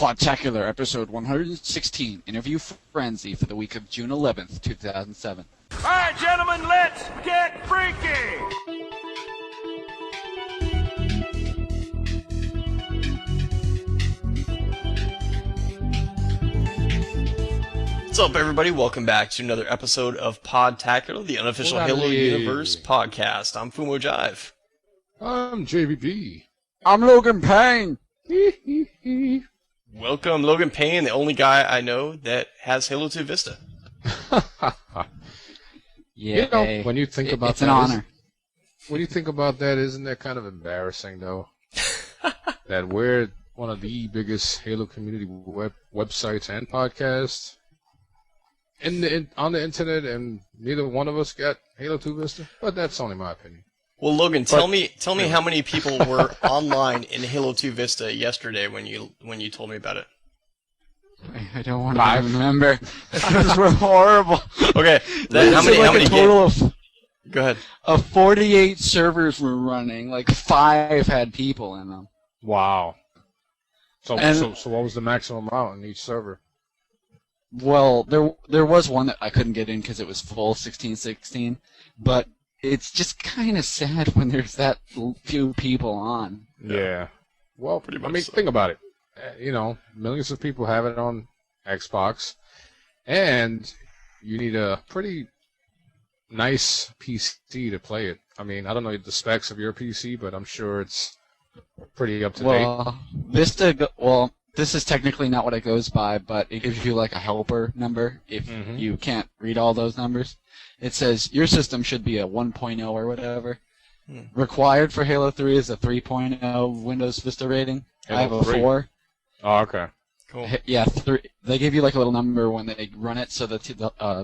Podtacular, episode 116, Interview Frenzy for the week of June 11th, 2007. All right, gentlemen, let's get freaky! What's up, everybody? Welcome back to another episode of Podtacular, the unofficial Halo Universe podcast. I'm Fumo Jive. I'm JVB. I'm Logan Payne. Welcome, Logan Payne, the only guy I know that has Halo 2 Vista. You know, when you think about it's an honor. When you think about that, isn't that kind of embarrassing, though? That we're one of the biggest Halo community websites and podcasts on the internet, and neither one of us got Halo 2 Vista. But that's only my opinion. Well, Logan, tell me how many people were online in Halo 2 Vista yesterday when you told me about it. I don't want to remember. Those were horrible. Okay, then how many total of Go ahead. Of 48 servers were running. Like 5 had people in them. Wow. So what was the maximum amount in each server? Well, there was one that I couldn't get in because it was full 1616, but it's just kind of sad when there's that few people on. Yeah. Well, pretty much. I mean, think about it. You know, millions of people have it on Xbox, and you need a pretty nice PC to play it. I mean, I don't know the specs of your PC, but I'm sure it's pretty up to date. This is technically not what it goes by, but it gives you like a helper number if you can't read all those numbers. It says your system should be a 1.0 or whatever. Required for Halo 3 is a 3.0 Windows Vista rating. I have a 4. Oh, okay. Cool. Yeah, 3. They give you like a little number when they run it so that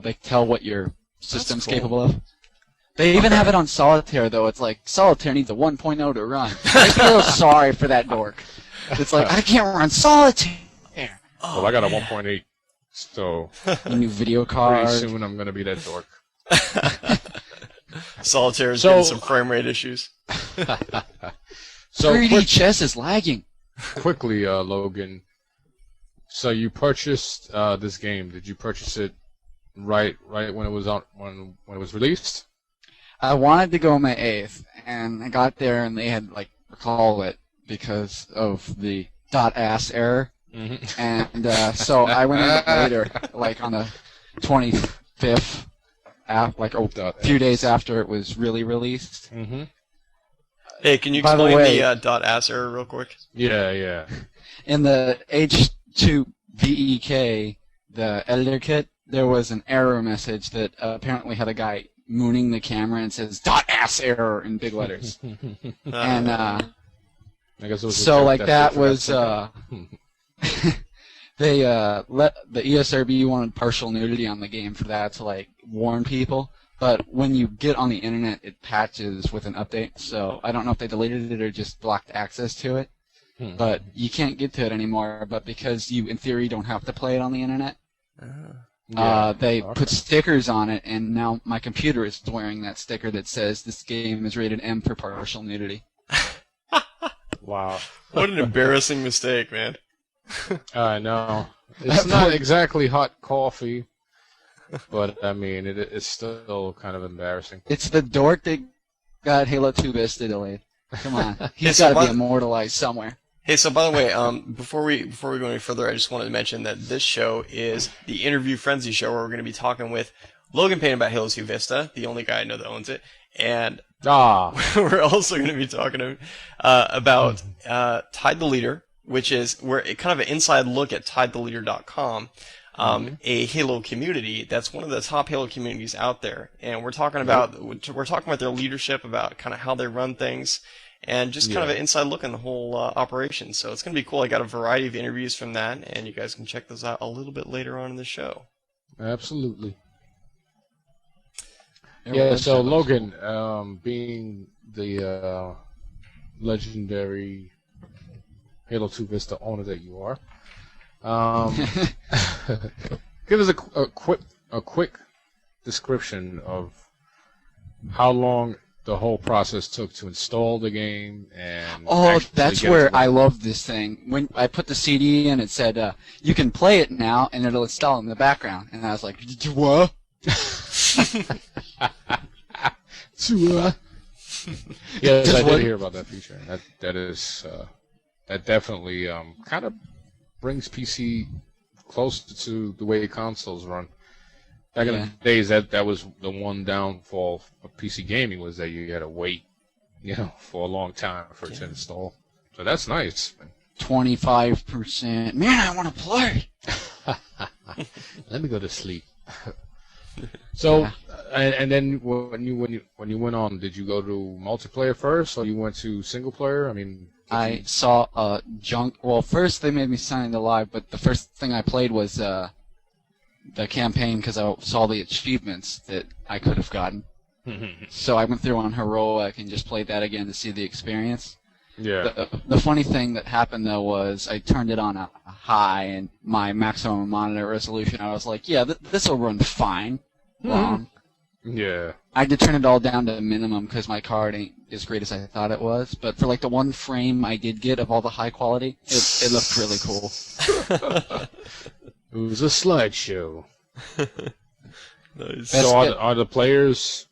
they tell what your system's capable of. They even have it on Solitaire, though. It's like, Solitaire needs a 1.0 to run. I feel sorry for that dork. It's like, I can't run Solitaire. Well, I got a 1.8, so a new video card. Pretty soon I'm going to be that dork. Solitaire's getting some frame rate issues. So 3D chess is lagging. Quickly, Logan. So you purchased this game. Did you purchase it right when it was when it was released? I wanted to go May 8th, and I got there and they had like recall it because of the .ass error. And so I went in later, like on the 25th, a few days after it was really released. Hey, can you explain the .ass error real quick? Yeah. In the H2VEK, the editor kit, there was an error message that apparently had a guy mooning the camera and says .ass error in big letters. And I guess it was so like that was they let the ESRB wanted partial nudity on the game for that to like warn people. But when you get on the internet, it patches with an update. So I don't know if they deleted it or just blocked access to it. But you can't get to it anymore. But because you, in theory, don't have to play it on the internet, they put stickers on it, and now my computer is wearing that sticker that says this game is rated M for partial nudity. Wow. What an embarrassing mistake, man. I know. It's not exactly hot coffee, but I mean, it's still kind of embarrassing. It's the dork that got Halo 2 Vista delayed. Come on. He's got to be immortalized somewhere. Hey, so by the way, before we go any further, I just wanted to mention that this show is the Interview Frenzy show, where we're going to be talking with Logan Payne about Halo 2 Vista, the only guy I know that owns it, and we're also going to be talking about Tide the Leader, which is kind of an inside look at TideTheLeader.com, a Halo community that's one of the top Halo communities out there, and we're talking about their leadership, about kind of how they run things, and just kind of an inside look on the whole operation. So it's going to be cool. I got a variety of interviews from that, and you guys can check those out a little bit later on in the show. Absolutely. Yeah, so Logan, being the legendary Halo 2 Vista owner that you are, give us a quick description of how long the whole process took to install the game and Oh, actually that's get it where to I work. love this thing. When I put the CD in, it said, you can play it now, and it'll install in the background. And I was like, what? Yes, Just I what- did hear about that feature. That definitely kind of brings PC closer to the way consoles run. Back in Yeah. the days, that was the one downfall of PC gaming, was that you had to wait, for a long time for it to install. So that's nice. 25%. Man, I want to play. Let me go to sleep. So, Yeah. and then when you went on, did you go to multiplayer first, or you went to single player? I mean, I saw junk. Well, first they made me sign into live, but the first thing I played was the campaign because I saw the achievements that I could have gotten. So I went through on heroic and just played that again to see the experience. yeah, The funny thing that happened though was I turned it on a high and my maximum monitor resolution. I was like, yeah, this will run fine. Long. yeah. I had to turn it all down to minimum because my card ain't as great as I thought it was. But for like the one frame I did get of all the high quality, it looked really cool. It was a slideshow. Nice. That's So it. are the players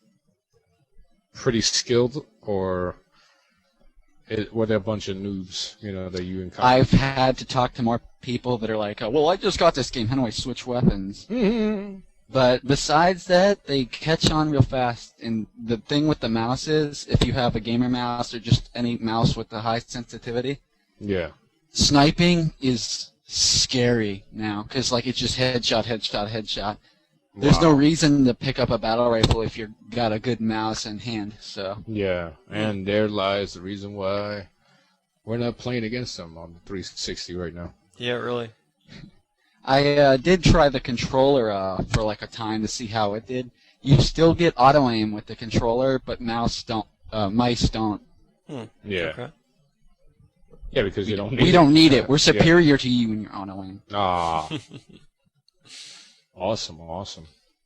pretty skilled, or were there a bunch of noobs, that you encountered? I've had to talk to more people that are like, well, I just got this game. How do I switch weapons? But besides that, they catch on real fast. And the thing with the mouse is, if you have a gamer mouse or just any mouse with the high sensitivity, Yeah. sniping is scary now because like it's just headshot, headshot, headshot. There's no Wow. reason to pick up a battle rifle if you've got a good mouse and hand. So Yeah, and there lies the reason why we're not playing against them on the 360 right now. Yeah, really. I did try the controller for like a time to see how it did. You still get auto aim with the controller, but mice don't. Yeah. Okay. Yeah, because you don't need We don't need it. We're Yeah. superior to you in your auto aim. Ah. Awesome.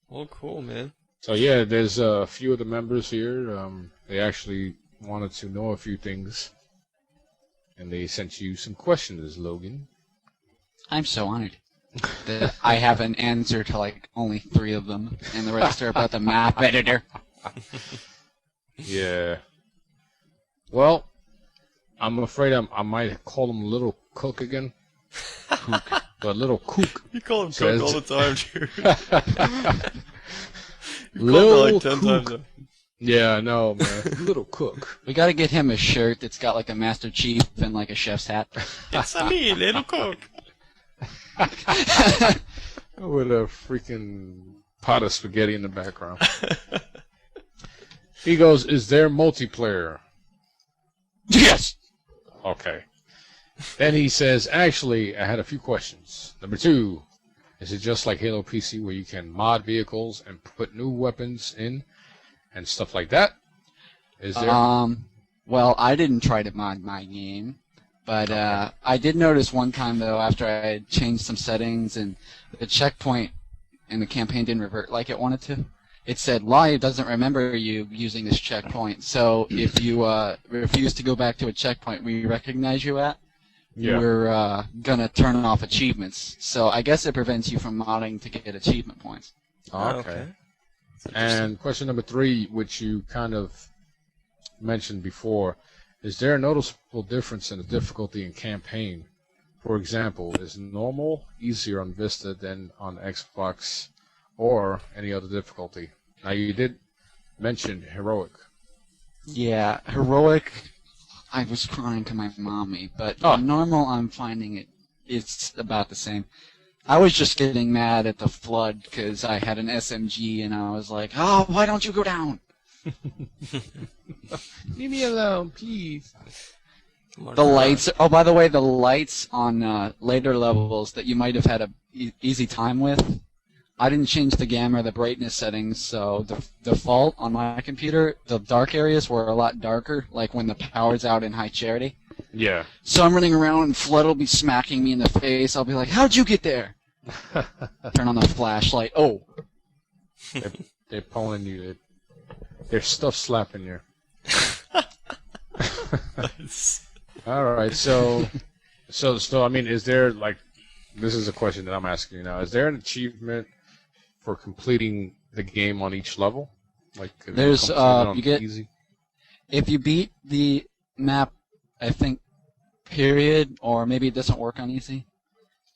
Well, cool, man. So yeah, there's a few of the members here. They actually wanted to know a few things, and they sent you some questions, Logan. I'm so honored that I have an answer to like only 3 of them, and the rest are about the map editor. Yeah. Well, I'm afraid I might call him Little Cook again. But Little Cook. You call him Says- Cook all the time, dude. You called Little it like 10 Cook. times. Yeah, I know, man. Little Cook. We got to get him a shirt that's got like a Master Chief and like a chef's hat. It's a me, Little Cook. With a freaking pot of spaghetti in the background. He goes, is there multiplayer? Yes. Okay. Then he says, actually, I had a few questions. Number 2, is it just like Halo PC where you can mod vehicles and put new weapons in and stuff like that? Is there? Well, I didn't try to mod my game, but I did notice one time though after I had changed some settings and the checkpoint in the campaign didn't revert like it wanted to. It said live doesn't remember you using this checkpoint, so if you refuse to go back to a checkpoint we recognize you at, Yeah. we're gonna turn off achievements. So I guess it prevents you from modding to get achievement points. Okay. And question number 3, which you kind of mentioned before, is there a noticeable difference in the difficulty in campaign? For example, is normal easier on Vista than on Xbox or any other difficulty? Now, you did mention heroic. Yeah, heroic. I was crying to my mommy, but Oh. normal, I'm finding it's about the same. I was just getting mad at the flood because I had an SMG and I was like, oh, why don't you go down? Leave me alone, please. The lights. Oh, by the way, the lights on later levels that you might have had a easy time with. I didn't change the gamma or the brightness settings, so the default on my computer, the dark areas were a lot darker, like when the power's out in high charity. Yeah. So I'm running around and Flood will be smacking me in the face. I'll be like, how'd you get there? Turn on the flashlight. Oh. They're pulling you. They're stuff slapping you. All right, so I mean, is there like, this is a question that I'm asking you now. Is there an achievement for completing the game on each level? Like, There's on you get easy? if you beat the map, I think, period, or maybe it doesn't work on easy.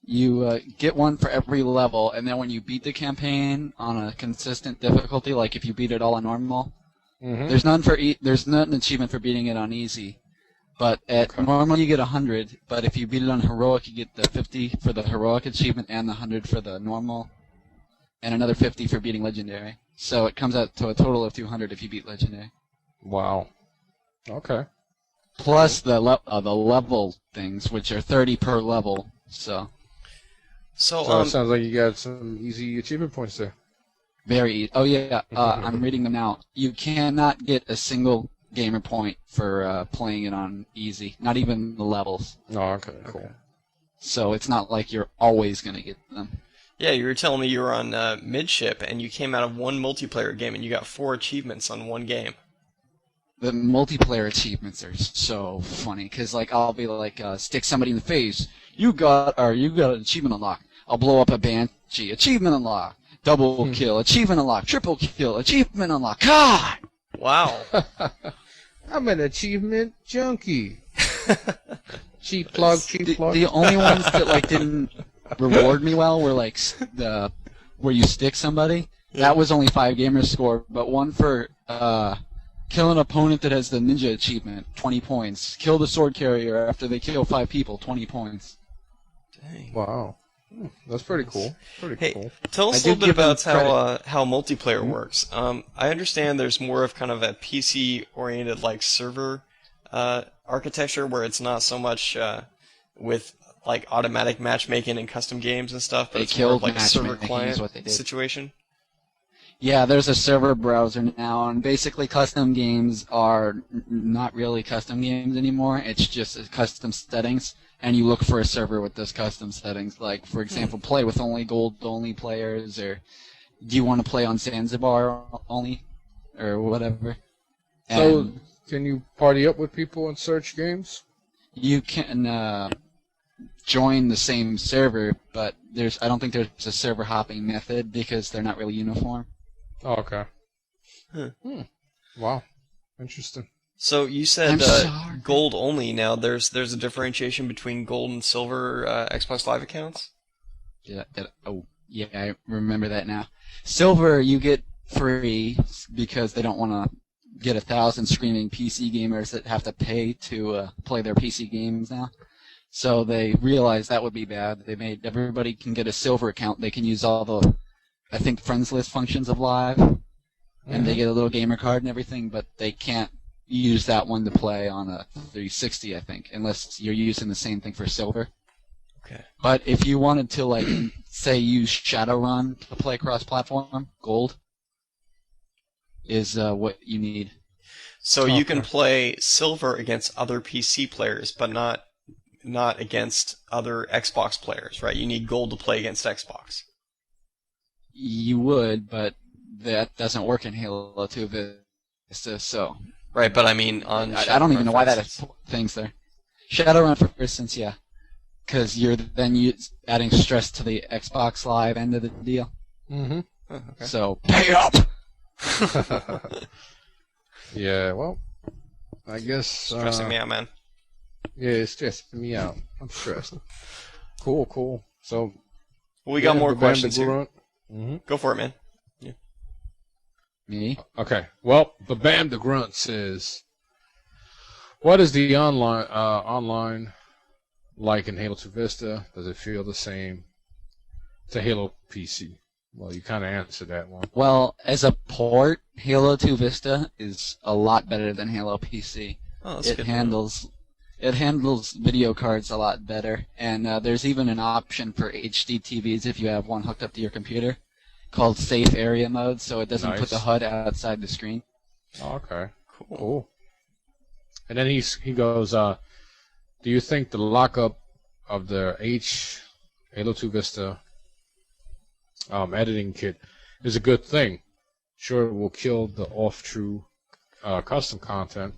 You get one for every level, and then when you beat the campaign on a consistent difficulty, like if you beat it all on normal, there's none for there's not an achievement for beating it on easy. But at normal you get 100, but if you beat it on heroic, you get the 50 for the heroic achievement and the 100 for the normal, and another 50 for beating legendary. So it comes out to a total of 200 if you beat legendary. Wow. Okay. Plus the level things, which are 30 per level. So So it sounds like you got some easy achievement points there. very easy. Oh yeah, I'm reading them now. You cannot get a single gamer point for playing it on easy, not even the levels. Oh, okay, cool. So it's not like you're always going to get them. Yeah, you were telling me you were on midship, and you came out of one multiplayer game, and you got 4 achievements on one game. The multiplayer achievements are so funny, because like I'll be like, stick somebody in the face. You got an achievement unlocked. I'll blow up a banshee. Achievement unlocked. Double kill. Achievement unlocked. Triple kill. Achievement unlocked. God! Wow. I'm an achievement junkie. Cheap plug. The only ones that like didn't reward me well were like the where you stick somebody. That was only 5 gamers score, but one for kill an opponent that has the ninja achievement, 20 points. Kill the sword carrier after they kill 5 people, 20 points. Dang. Wow. That's pretty cool. Hey, Cool. tell us a little bit about how multiplayer works. I understand there's more of kind of a PC-oriented like server architecture where it's not so much with like automatic matchmaking and custom games and stuff, but it's more of like a server client situation. Yeah, there's a server browser now, and basically custom games are not really custom games anymore. It's just custom settings, and you look for a server with those custom settings. Like, for example, play with only gold-only players, or do you want to play on Zanzibar only, or whatever. So, can you party up with people and search games? You can join the same server, but I don't think there's a server hopping method because they're not really uniform. Oh, okay. Wow. Interesting. So you said gold only. Now there's a differentiation between gold and silver Xbox Live accounts? Yeah. Yeah, I remember that now. Silver you get free because they don't want to get 1,000 screaming PC gamers that have to pay to play their PC games now. So they realized that would be bad. They made everybody can get a silver account. They can use all the, I think, friends list functions of Live, and they get a little gamer card and everything, but they can't use that one to play on a 360, I think, unless you're using the same thing for silver. Okay. But if you wanted to, like, say, use Shadowrun to play cross-platform, gold is what you need. So you can play silver against other PC players, but not against other Xbox players, right? You need gold to play against Xbox. You would, but that doesn't work in Halo 2 Vista, so... Right, but I mean on I don't even know why that thing's there. Shadowrun, for instance, yeah. Because you're then adding stress to the Xbox Live end of the deal. Mm-hmm. Oh, okay. So, pay up! Yeah, well, I guess... Stressing me out, man. Yeah, it's stressing me out. I'm stressed. Cool. So... Well, we got more questions here. Go for it, man. Yeah. Me? Okay. Well, the Bam the Grunt says, what is the online like in Halo 2 Vista? Does it feel the same to Halo PC? Well, you kind of answered that one. Well, as a port, Halo 2 Vista is a lot better than Halo PC. Oh, that's good. It handles video cards a lot better, and there's even an option for HD TVs if you have one hooked up to your computer, called Safe Area Mode, so it doesn't put the HUD outside the screen. Oh, okay, cool. And then he goes, do you think the lockup of the Halo 2 Vista editing kit is a good thing? Sure, it will kill the off-true custom content,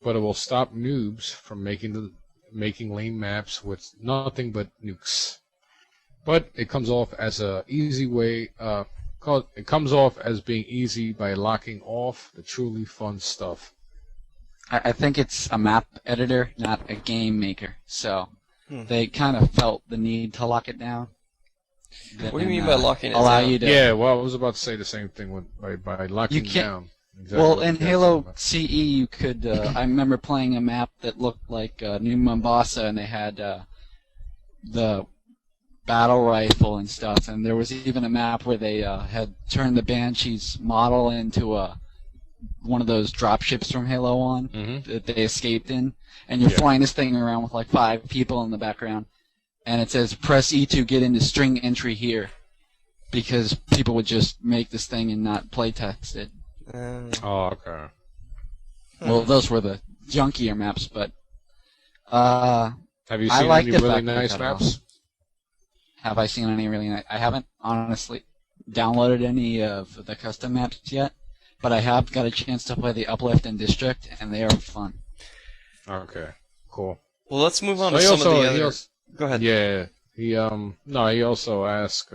but it will stop noobs from making lame maps with nothing but nukes. But it comes off as a easy way. It comes off as being easy by locking off the truly fun stuff. I think it's a map editor, not a game maker. So they kind of felt the need to lock it down. What do you mean by locking it allow down? You to, Yeah, well, I was about to say the same thing by locking down. Exactly well, what in you guys Halo said. CE, you could. I remember playing a map that looked like New Mombasa, and they had the battle rifle and stuff. And there was even a map where they had turned the Banshee's model into one of those drop ships from Halo 1 that they escaped in. And you're flying this thing around with like 5 people in the background. And it says, press E to get into string entry here. Because people would just make this thing and not play test it. Oh, okay. Well, those were the junkier maps, but have Have you I seen like any the really fact that nice they cut maps? I seen any really nice? I haven't honestly downloaded any of the custom maps yet, but I have got a chance to play the Uplift and District, and they are fun. Okay, cool. Well, let's move on So to he some also- of the he other. also- Go ahead. Yeah, he also asked,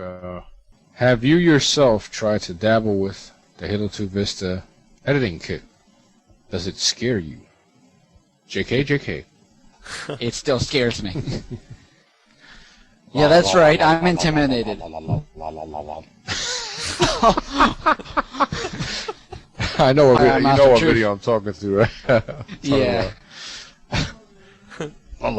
have you yourself tried to dabble with the Halo 2 Vista editing kit? Does it scare you? JK. It still scares me. Yeah, that's right. I'm intimidated. I know Hi, I'm you know Master what Truth. video I'm talking to, right? Yeah. What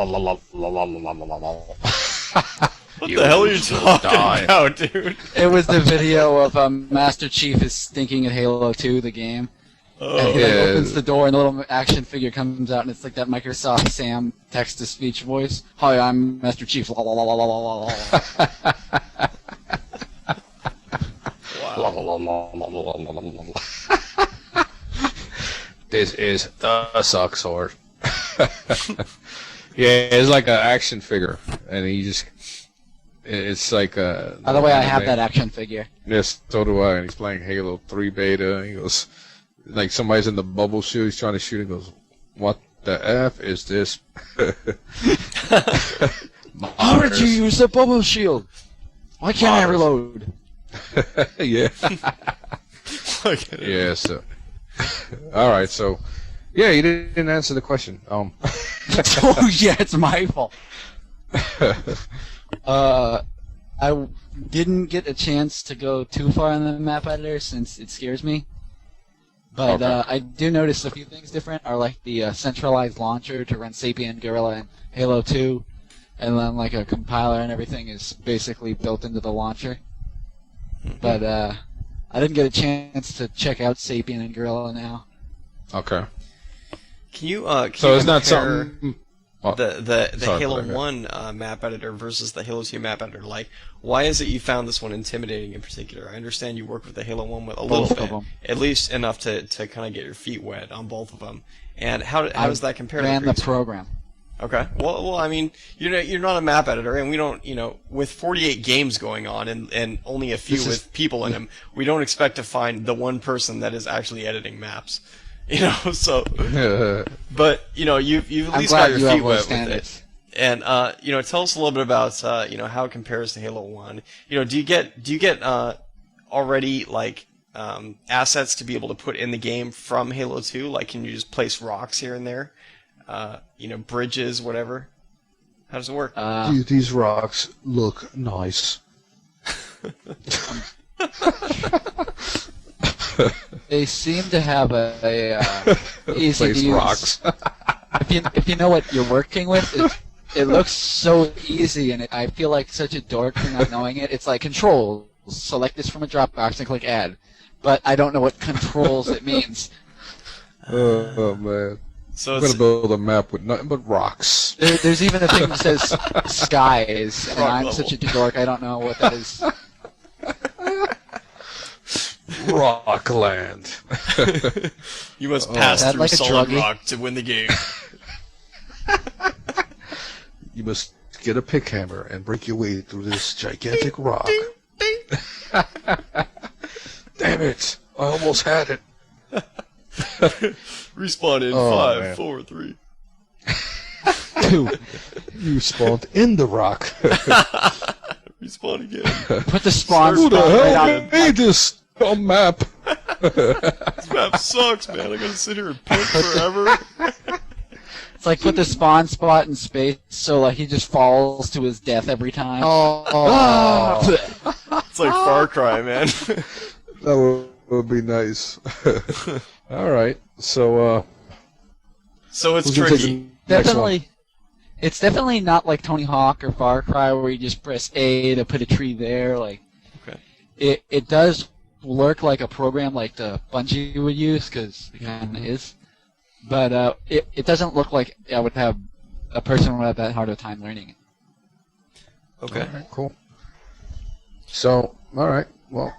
the hell are you talking about, dude? It was the video of Master Chief is thinking of Halo 2, the game. And he Yeah. opens the door and the little action figure comes out and it's like that Microsoft Sam text-to-speech voice. Hi, I'm Master Chief. La, la, la, la, la, la, la. This is the suck sword. Yeah, it's like an action figure, and it's like a. By the way, I have that action figure. Yes, so do I. And he's playing Halo 3 beta. And he goes, like somebody's in the bubble shield. He's trying to shoot. He goes, "What the f is this?" How did you use the bubble shield? Why can't I reload? Yeah. Yeah. So. All right. So. Yeah, you didn't answer the question. Oh yeah, it's my fault. I didn't get a chance to go too far in the map editor since it scares me. But Okay. I do notice a few things different are like the centralized launcher to run Sapien Gorilla and Halo 2, and then like a compiler and everything is basically built into the launcher. But I didn't get a chance to check out Sapien and Gorilla now. Okay. Can you So it's not compare something. Oh, the sorry, Halo go ahead. 1 map editor versus the Halo 2 map editor? Like, why is it you found this one intimidating in particular? I understand you work with the Halo 1 with a little Both of bit, them. at least enough to kind of get your feet wet on both of them. And how does that compare to Ran the previous? program. Okay. Well, I mean, you're not a map editor, and we don't, with 48 games going on and only a few This is- with people in them, we don't expect to find the one person that is actually editing maps. So, but you've at I'm least glad got your you have feet low wet standards. with it. And tell us a little bit about how it compares to Halo 1. Do you get already like assets to be able to put in the game from Halo 2? Like, can you just place rocks here and there? Bridges, whatever. How does it work? These rocks look nice. They seem to have a easy Place to use. rocks. If you know what you're working with, it looks so easy, and I feel like such a dork for not knowing it. It's like controls. Select this from a Dropbox and click add, but I don't know what controls it means. Oh man. So I'm it's gonna build a map with nothing but rocks. There's even a thing that says skies, and Rock I'm level. such a dork. I don't know what that is. Rockland. you must pass Is that through like a solid druggie? rock to win the game. You must get a pick hammer and break your way through this gigantic rock. Damn it! I almost had it. Respawn in Oh, 5, man. 4, 3. Dude, you spawned in the rock. Respawn again. Put the spawn Who the spot right hell on. made this map? This map sucks, man. I gotta sit here and pimp forever. It's like put the spawn spot in space, so like he just falls to his death every time. Oh, It's like Far Cry, man. that would be nice. All right, so So it's who's gonna take tricky. the next one? Definitely, it's definitely not like Tony Hawk or Far Cry where you just press A to put a tree there. Like, Okay. it does work like a program like the Bungie would use because it kind of is, but it doesn't look like I would have a person would have that hard of a time learning it. Okay. All right, cool. So, all right, well,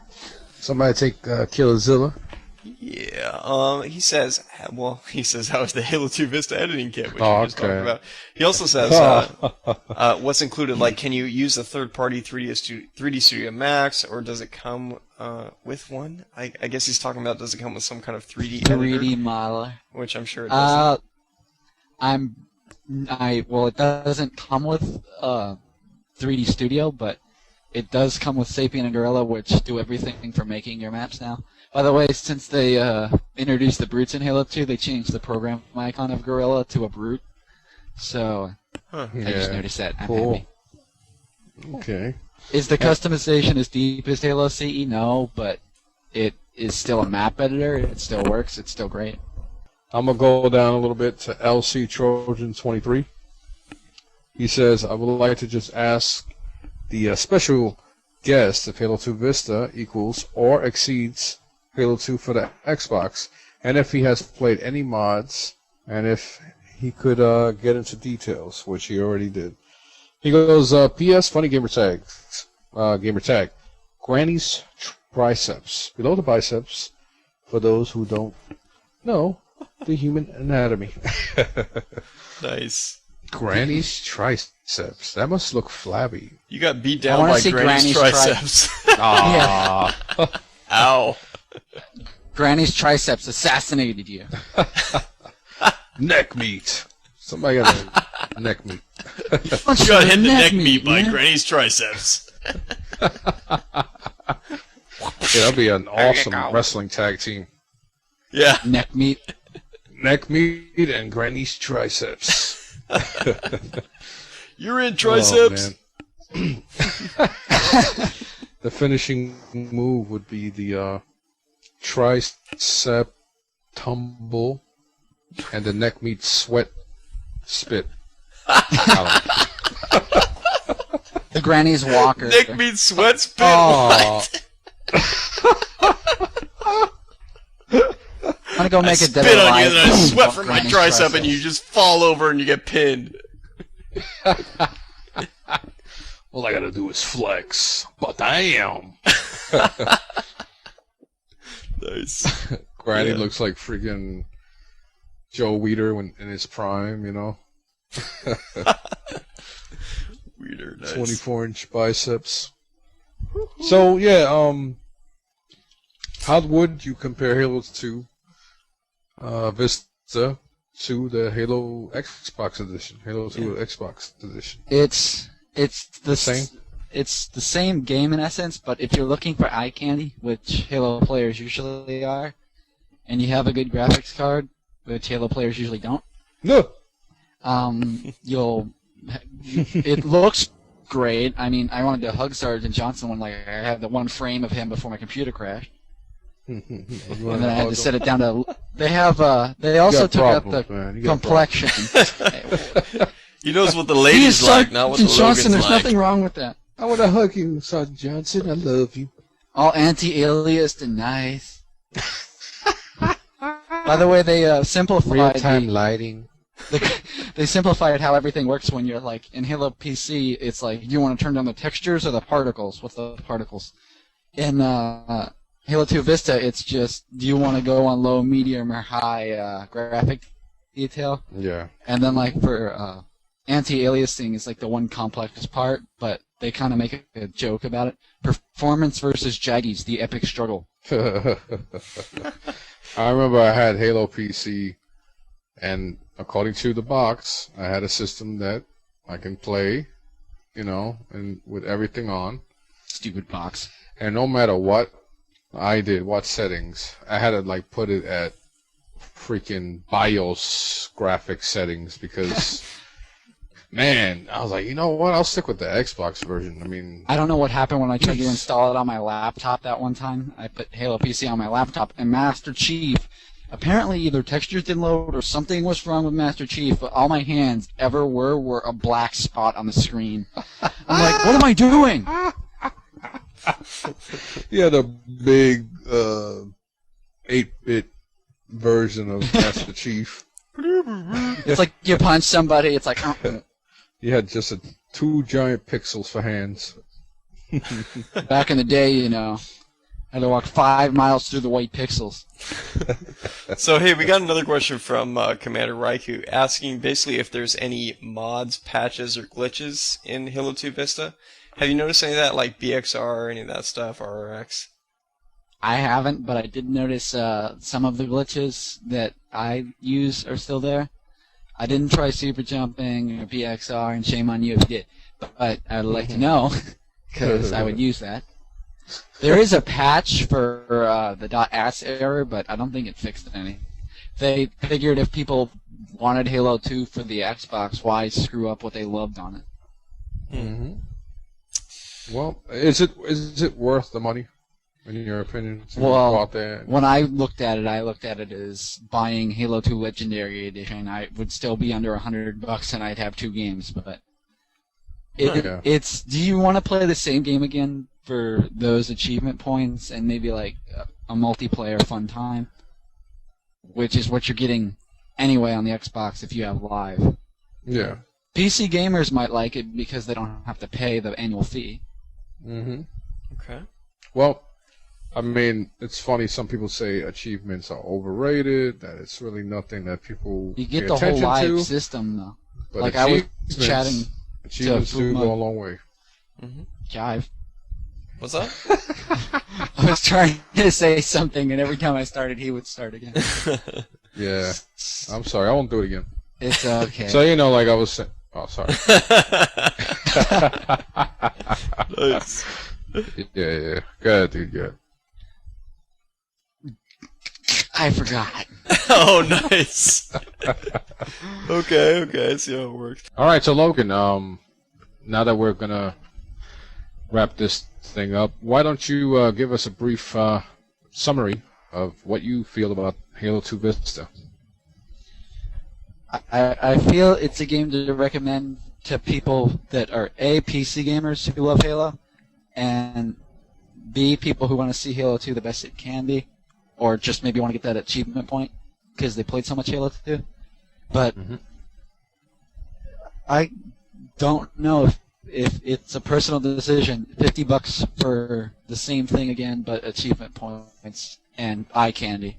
somebody take Killzilla. Yeah. He says how is the Halo 2 Vista editing kit, which Oh, we just talked okay. about. He also says what's included. Like, can you use a third-party 3D Studio Max, or does it come with one? I guess he's talking about does it come with some kind of 3D editor, 3D modeler. which I'm sure it does. Well, it doesn't come with 3D Studio, but it does come with Sapien and Gorilla, which do everything for making your maps now. By the way, since they introduced the brutes in Halo 2, they changed the program icon of Gorilla to a brute. So I just noticed that. I'm Cool. happy. Okay. Is the customization as deep as Halo CE? No, but it is still a map editor. It still works. It's still great. I'm going to go down a little bit to LC Trojan 23. He says, I would like to just ask the special guest if Halo 2 Vista equals or exceeds Halo 2 for the Xbox, and if he has played any mods, and if he could get into details, which he already did. He goes, P.S. Funny gamer tag. Granny's triceps. Below the biceps, for those who don't know the human anatomy. Nice. Granny's triceps. That must look flabby. You got beat I down wanna by see Granny's Granny's triceps. Ah. Ow. Granny's triceps assassinated you. Neck meat. Somebody got a neck meat. You got hit in the neck meat by man. Granny's triceps. Yeah, that'd be an awesome wrestling tag team. Yeah. Neck meat. Neck meat and Granny's triceps. You're in triceps. Oh, man. The finishing move would be the tricep tumble and the neck meat sweat spit. The Granny's walker. Neck meat sweat spit. Oh. I'm gonna go make a dead Spit on alive. you, and I sweat from my Granny's tricep, and you just fall over and you get pinned. All I gotta do is flex, but I am. Nice. Granny Yeah. looks like freaking Joe Weider when in his prime, you know. Weirder. Nice. 24-inch biceps. So yeah, how would you compare Halo 2 Vista to the Halo Xbox edition? Halo 2 Xbox edition. It's the Same? It's the same game in essence, but if you're looking for eye candy, which Halo players usually are, and you have a good graphics card, which Halo players usually don't, No. it looks great. I mean, I wanted to hug Sergeant Johnson when I had the one frame of him before my computer crashed, and then I had to set it down to. They also got took out problems, the man. You got complexion. He knows what the He ladies is like, not what the Sergeant Johnson. Logan's There's like. nothing wrong with that. I want to hug you, Sergeant Johnson. I love you. All anti-aliased and nice. By the way, they simplified lighting. they simplified how everything works when you're like in Halo PC. It's like, do you want to turn down the textures or the particles? What's the particles? In Halo 2 Vista, it's just, do you want to go on low, medium, or high graphic detail? Yeah. And then like for anti-aliasing is like the one complex part, but they kind of make a joke about it. Performance versus Jaggies, the epic struggle. I remember I had Halo PC, and according to the box, I had a system that I can play, and with everything on. Stupid box. And no matter what I did, what settings, I had to put it at freaking BIOS graphic settings because, man, I was like, you know what? I'll stick with the Xbox version. I mean, I don't know what happened when I tried to install it on my laptop that one time. I put Halo PC on my laptop, and Master Chief, apparently either textures didn't load or something was wrong with Master Chief, but all my hands ever were a black spot on the screen. I'm like, what am I doing? yeah, the big 8-bit version of Master Chief. It's like you punch somebody, it's like... You had just 2 giant pixels for hands. Back in the day, I had to walk 5 miles through the white pixels. So, hey, we got another question from Commander Raikou asking basically if there's any mods, patches, or glitches in Halo 2 Vista. Have you noticed any of that, like BXR or any of that stuff, RRX? I haven't, but I did notice some of the glitches that I use are still there. I didn't try super jumping or BXR, and shame on you if you did. But I'd like to know, because I would use that. There is a patch for the .AS error, but I don't think it fixed any. They figured if people wanted Halo 2 for the Xbox, why screw up what they loved on it? Mm-hmm. Well, is it worth the money, in your opinion? Well, when I looked at it as buying Halo 2 Legendary Edition. I would still be under $100, and I'd have 2 games. But it's. Do you want to play the same game again for those achievement points and maybe like a multiplayer fun time, which is what you're getting anyway on the Xbox if you have Live. Yeah. PC gamers might like it because they don't have to pay the annual fee. Mm-hmm. Okay. Well, I mean, it's funny. Some people say achievements are overrated. That it's really nothing that people You get pay the whole attention live to. system though. But like I was chatting achievements to do go a long way. Mm-hmm. Jive. What's that? I was trying to say something, and every time I started, he would start again. Yeah. I'm sorry. I won't do it again. It's okay. So like I was saying. Oh, sorry. Nice. Yeah. Go ahead, dude. Go ahead. I forgot. Oh, nice. Okay. I see how it works. All right, so Logan, now that we're gonna wrap this thing up, why don't you give us a brief summary of what you feel about Halo 2 Vista? I feel it's a game to recommend to people that are A, PC gamers who love Halo, and B, people who want to see Halo 2 the best it can be, or just maybe want to get that achievement point because they played so much Halo 2. But I don't know if it's a personal decision. $50 for the same thing again, but achievement points and eye candy.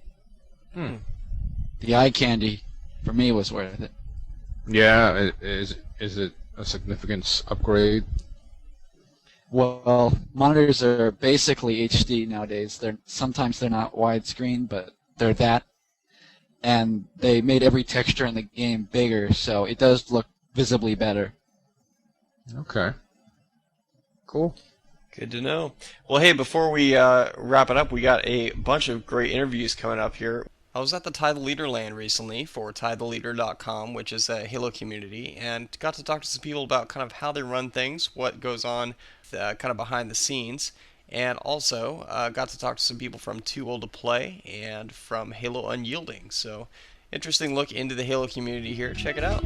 The eye candy for me was worth it. Yeah, is it a significant upgrade? Well, monitors are basically HD nowadays. Sometimes they're not widescreen, but they're that. And they made every texture in the game bigger, so it does look visibly better. Okay. Cool. Good to know. Well, hey, before we wrap it up, we got a bunch of great interviews coming up here. I was at the Tie the Leader land recently for TieTheLeader.com, which is a Halo community, and got to talk to some people about kind of how they run things, what goes on kind of behind the scenes, and also got to talk to some people from Too Old to Play and from Halo Unyielding. So, interesting look into the Halo community here. Check it out.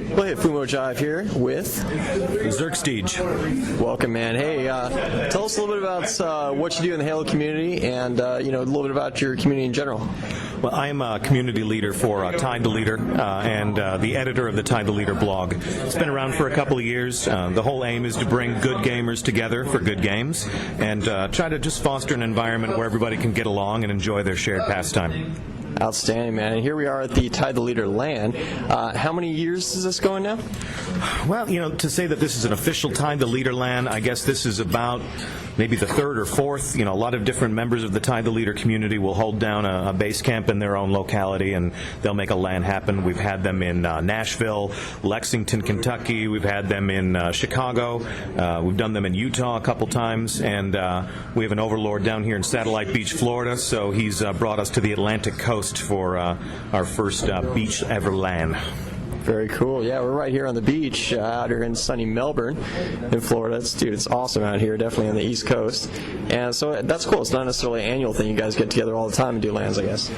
Well, hey, Fumo Jive here with Zerkstige. Welcome, man. Hey, tell us a little bit about what you do in the Halo community and, a little bit about your community in general. Well, I am a community leader for Tie the Leader and the editor of the Tie the Leader blog. It's been around for a couple of years. The whole aim is to bring good gamers together for good games and try to just foster an environment where everybody can get along and enjoy their shared pastime. Outstanding, man. And here we are at the Tide the Leader LAN. How many years is this going now? Well, to say that this is an official Tide the Leader LAN, I guess this is about maybe the third or fourth. A lot of different members of the Tide the Leader community will hold down a base camp in their own locality, and they'll make a LAN happen. We've had them in Nashville, Lexington, Kentucky. We've had them in Chicago. We've done them in Utah a couple times, and we have an overlord down here in Satellite Beach, Florida, so he's brought us to the Atlantic coast for our first beach ever LAN. Very cool. Yeah, we're right here on the beach out here in sunny Melbourne in Florida. It's awesome out here, definitely on the East Coast. And so that's cool. It's not necessarily an annual thing. You guys get together all the time and do LANs, I guess.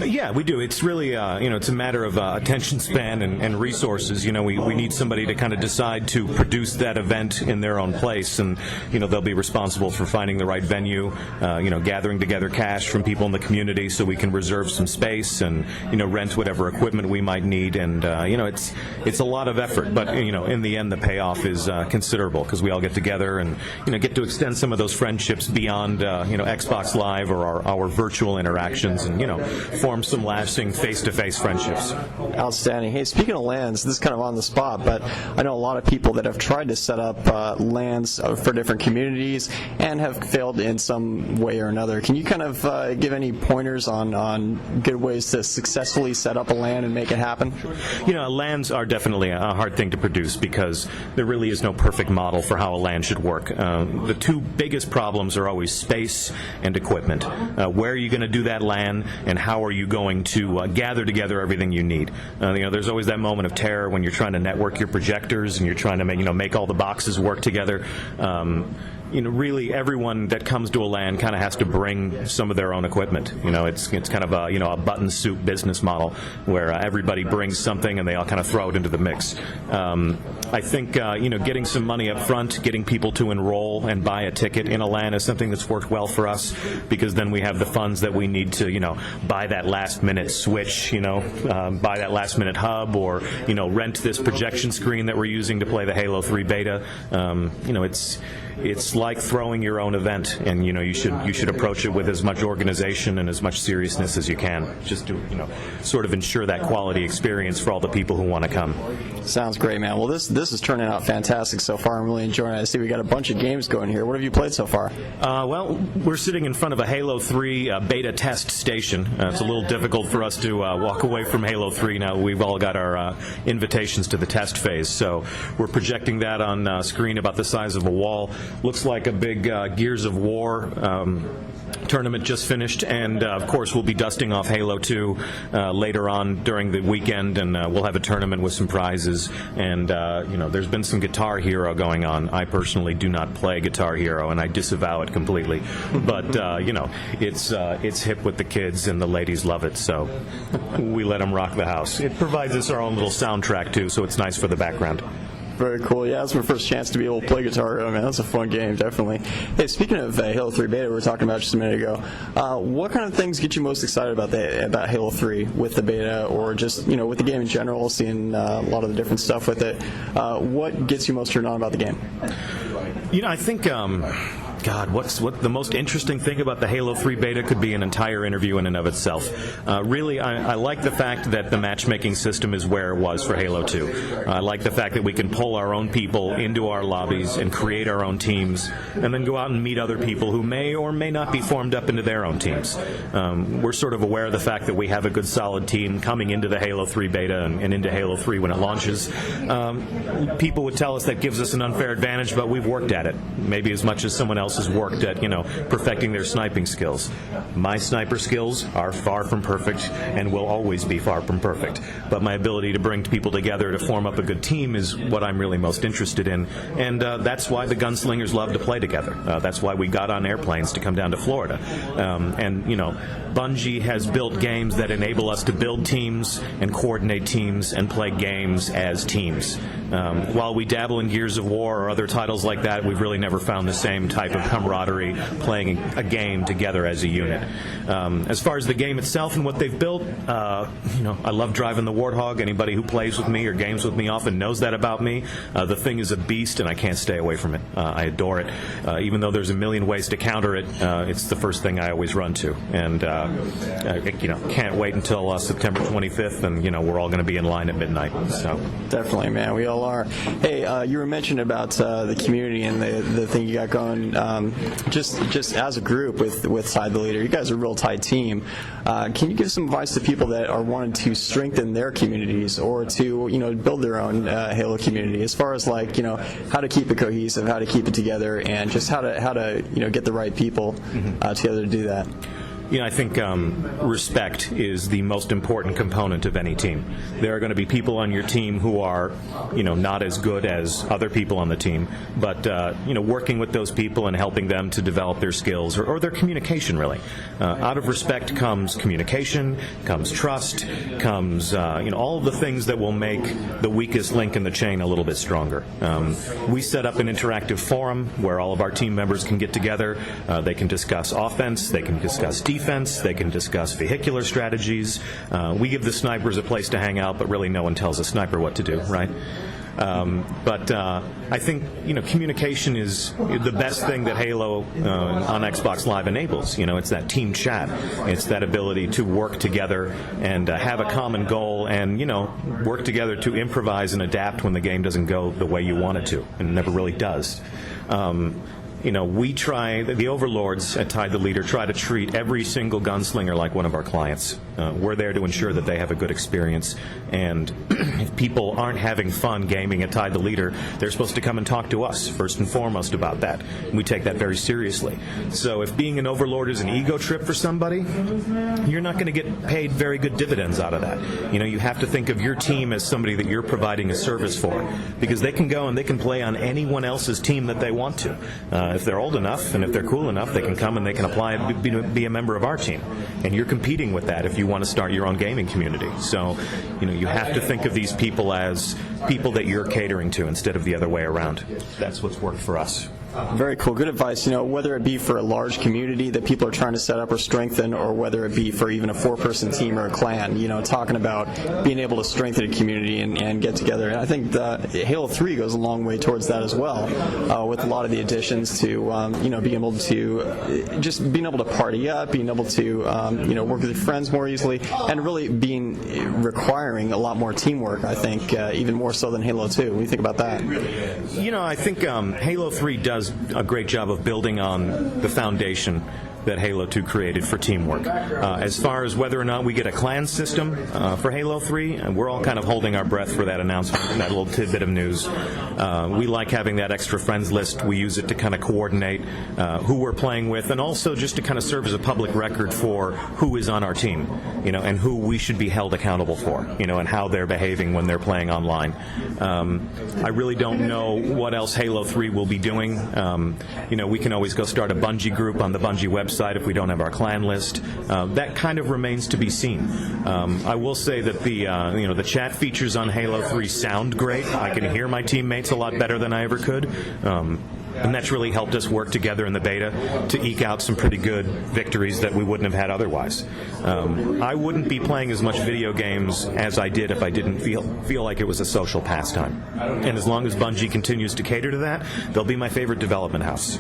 Yeah, we do. It's really, it's a matter of attention span and resources. We need somebody to kind of decide to produce that event in their own place, and, they'll be responsible for finding the right venue, gathering together cash from people in the community so we can reserve some space and, rent whatever equipment we might need. And, it's a lot of effort, but, in the end, the payoff is considerable because we all get together and, get to extend some of those friendships beyond, Xbox Live or our virtual interactions and, form some lasting face-to-face friendships. Outstanding. Hey, speaking of LANs, this is kind of on the spot, but I know a lot of people that have tried to set up LANs for different communities and have failed in some way or another. Can you kind of give any pointers on good ways to successfully set up a LAN and make it happen? LANs are definitely a hard thing to produce because there really is no perfect model for how a LAN should work. The two biggest problems are always space and equipment. Where are you going to do that LAN, and how are you going to gather together everything you need? There's always that moment of terror when you're trying to network your projectors and you're trying to make all the boxes work together. Really everyone that comes to a LAN kind of has to bring some of their own equipment. It's kind of a button soup business model where everybody brings something and they all kind of throw it into the mix. I think getting some money up front, getting people to enroll and buy a ticket in a LAN is something that's worked well for us because then we have the funds that we need to buy that last minute switch, buy that last minute hub, or rent this projection screen that we're using to play the Halo 3 beta. It's like throwing your own event, and you should approach it with as much organization and as much seriousness as you can, just to sort of ensure that quality experience for all the people who want to come. Sounds great, man. Well, this is turning out fantastic so far. I'm really enjoying it. I see we got a bunch of games going here. What have you played so far? Well, we're sitting in front of a Halo 3 beta test station. It's a little difficult for us to walk away from Halo 3 now. We've all got our invitations to the test phase, so we're projecting that on screen about the size of a wall. Looks like a big Gears of War tournament just finished, and of course we'll be dusting off Halo 2 later on during the weekend, and we'll have a tournament with some prizes. And there's been some Guitar Hero going on. I personally do not play Guitar Hero, and I disavow it completely. But it's hip with the kids, and the ladies love it, so we let them rock the house. It provides us our own little soundtrack too, so it's nice for the background. Very cool. Yeah, that's my first chance to be able to play Guitar Hero, man. That's a fun game, definitely. Hey, speaking of Halo 3 beta, we were talking about just a minute ago. What kind of things get you most excited about Halo 3 with the beta, or just with the game in general, seeing a lot of the different stuff with it? What gets you most turned on about the game? I think. What the most interesting thing about the Halo 3 beta could be an entire interview in and of itself. Really, I like the fact that the matchmaking system is where it was for Halo 2. I like the fact that we can pull our own people into our lobbies and create our own teams, and then go out and meet other people who may or may not be formed up into their own teams. We're sort of aware of the fact that we have a good solid team coming into the Halo 3 beta and into Halo 3 when it launches. People would tell us that gives us an unfair advantage, but we've worked at it, maybe as much as someone else has worked at, perfecting their sniping skills. My sniper skills are far from perfect and will always be far from perfect. But my ability to bring people together to form up a good team is what I'm really most interested in. And that's why the gunslingers love to play together. That's why we got on airplanes to come down to Florida. Bungie has built games that enable us to build teams and coordinate teams and play games as teams. While we dabble in Gears of War or other titles like that, we've really never found the same type of of camaraderie playing a game together as a unit. As far as the game itself and what they've built, I love driving the Warthog. Anybody who plays with me or games with me often knows that about me. The thing is a beast, and I can't stay away from it. I adore it. Even though there's a million ways to counter it, it's the first thing I always run to. And can't wait until September 25th, and we're all going to be in line at midnight. So definitely, man, we all are. Hey, you were mentioning about the community and the thing you got going. Just as a group with Tide the Leader, you guys are a real tight team. Can you give some advice to people that are wanting to strengthen their communities or to build their own Halo community, as far as how to keep it cohesive, how to keep it together, and just how to get the right people together to do that? I think respect is the most important component of any team. There are going to be people on your team who are, not as good as other people on the team, but, working with those people and helping them to develop their skills or their communication, really. Out of respect comes communication, comes trust, comes, all of the things that will make the weakest link in the chain a little bit stronger. We set up an interactive forum where all of our team members can get together. They can discuss offense, they can discuss defense, they can discuss vehicular strategies. We give the snipers a place to hang out, but really no one tells a sniper what to do, right? But I think communication is the best thing that Halo on Xbox Live enables. It's that team chat. It's that ability to work together and have a common goal and work together to improvise and adapt when the game doesn't go the way you want it to, and it never really does. We try, the overlords at Tide the Leader try to treat every single gunslinger like one of our clients. We're there to ensure that they have a good experience, and if people aren't having fun gaming at Tide the Leader, they're supposed to come and talk to us, first and foremost, about that. We take that very seriously. So if being an overlord is an ego trip for somebody, you're not going to get paid very good dividends out of that. You have to think of your team as somebody that you're providing a service for, because they can go and they can play on anyone else's team that they want to. If they're old enough and if they're cool enough, they can come and they can apply and be a member of our team. And you're competing with that if you want to start your own gaming community. So, you have to think of these people as people that you're catering to instead of the other way around. That's what's worked for us. Very cool. Good advice. Whether it be for a large community that people are trying to set up or strengthen, or whether it be for even a 4-person team or a clan, talking about being able to strengthen a community and get together. And I think Halo 3 goes a long way towards that as well, with a lot of the additions to, being able to party up, being able to, work with your friends more easily, and really requiring a lot more teamwork, I think, even more so than Halo 2. What do you think about that? I think Halo 3 does a great job of building on the foundation that Halo 2 created for teamwork. As far as whether or not we get a clan system for Halo 3, we're all kind of holding our breath for that announcement, that little tidbit of news. We like having that extra friends list. We use it to kind of coordinate who we're playing with, and also just to kind of serve as a public record for who is on our team, and who we should be held accountable for, and how they're behaving when they're playing online. I really don't know what else Halo 3 will be doing. We can always go start a Bungie group on the Bungie website if we don't have our clan list. That kind of remains to be seen. I will say that the chat features on Halo 3 sound great. I can hear my teammates a lot better than I ever could. And that's really helped us work together in the beta to eke out some pretty good victories that we wouldn't have had otherwise. I wouldn't be playing as much video games as I did if I didn't feel like it was a social pastime. And as long as Bungie continues to cater to that, they'll be my favorite development house.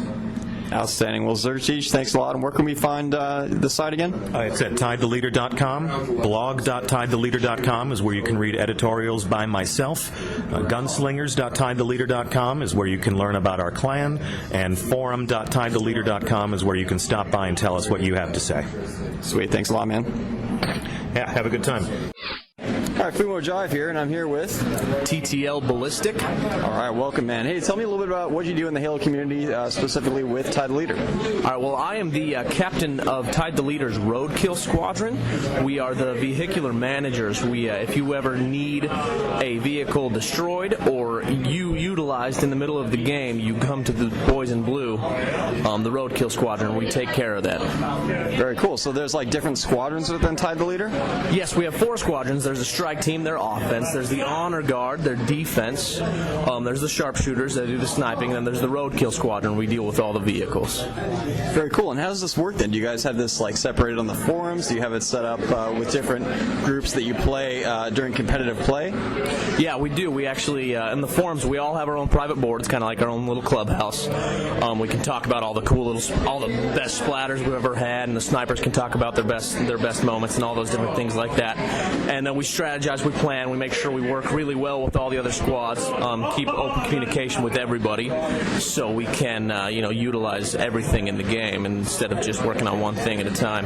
Outstanding. Well, Zerchich, thanks a lot. And where can we find the site again? It's at TideTheLeader.com. Blog.TideTheLeader.com is where you can read editorials by myself. Gunslingers.TideTheLeader.com is where you can learn about our clan. And Forum.TideTheLeader.com is where you can stop by and tell us what you have to say. Sweet. Thanks a lot, man. Yeah, have a good time. All right, Fumo Jive here, and I'm here with TTL Ballistic. All right, welcome, man. Hey, tell me a little bit about what you do in the Halo community, specifically with Tide the Leader. All right, well, I am the captain of Tide the Leader's Roadkill Squadron. We are the vehicular managers. If you ever need a vehicle destroyed or you utilized in the middle of the game, you come to the boys in blue, the Roadkill Squadron. We take care of that. Very cool. So there's like different squadrons within Tide the Leader? Yes, we have 4 squadrons. There's a strike red team, their offense. There's the honor guard, their defense. There's the sharpshooters that do the sniping, and then there's the roadkill squadron. We deal with all the vehicles. Very cool. And how does this work then? Do you guys have this like separated on the forums? Do you have it set up with different groups that you play during competitive play? Yeah, we do. We actually, in the forums, we all have our own private boards, kind of like our own little clubhouse. We can talk about all the best splatters we've ever had, and the snipers can talk about their best moments and all those different things like that. And then we strategize, we plan, we make sure we work really well with all the other squads, keep open communication with everybody, so we can utilize everything in the game instead of just working on one thing at a time.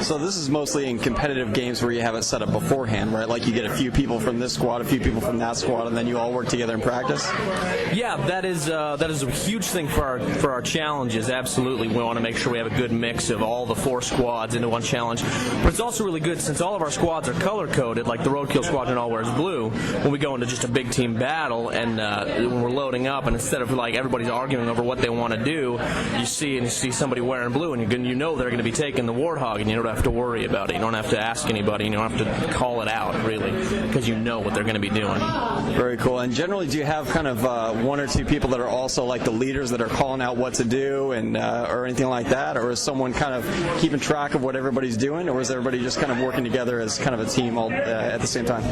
So this is mostly in competitive games where you have it set up beforehand, right? Like you get a few people from this squad, a few people from that squad, and then you all work together in practice? Yeah, that is a huge thing for our challenges. Absolutely, we want to make sure we have a good mix of all the 4 squads into one challenge. But it's also really good since all of our squads are color coded, like the roadkill squadron all wears blue. When we go into just a big team battle and when we're loading up, and instead of like everybody's arguing over what they want to do, you see somebody wearing blue, and you know they're going to be taking the warthog, and you don't have to worry about it. You don't have to ask anybody. You don't have to call it out really, because you know what they're going to be doing. Very cool. And generally, do you have kind of 1 or 2 people that are also like the leaders that are calling out what to do and or anything like that, or is someone kind of keeping track of what everybody's doing, or is everybody just kind of working together as kind of a team all at the same time?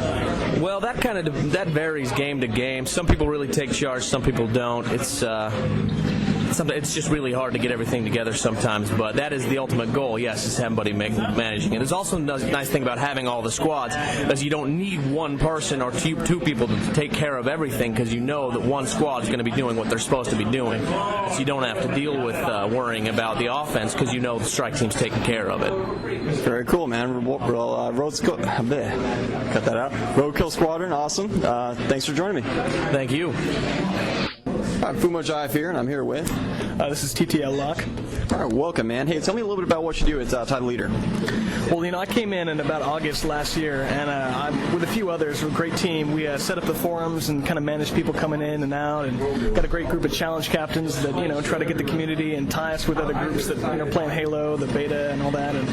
Well, that varies game to game. Some people really take charge, some people don't. It's just really hard to get everything together sometimes, but that is the ultimate goal, yes, is everybody managing it. There's also a nice thing about having all the squads, is you don't need one person or two people to take care of everything, because you know that one squad is going to be doing what they're supposed to be doing. So you don't have to deal with worrying about the offense, because you know the strike team's taking care of it. Very cool, man. Cut that out. Roadkill Squadron, awesome. Thanks for joining me. Thank you. I'm Fumo Jive here, and I'm here with... This is TTL Lock. All right, welcome, man. Hey, tell me a little bit about what you do at Tide Leader. Well, I came in about August last year, and I'm with a few others, we're a great team. We set up the forums and kind of manage people coming in and out, and got a great group of challenge captains that, try to get the community and tie us with other groups that, playing Halo, the beta, and all that. And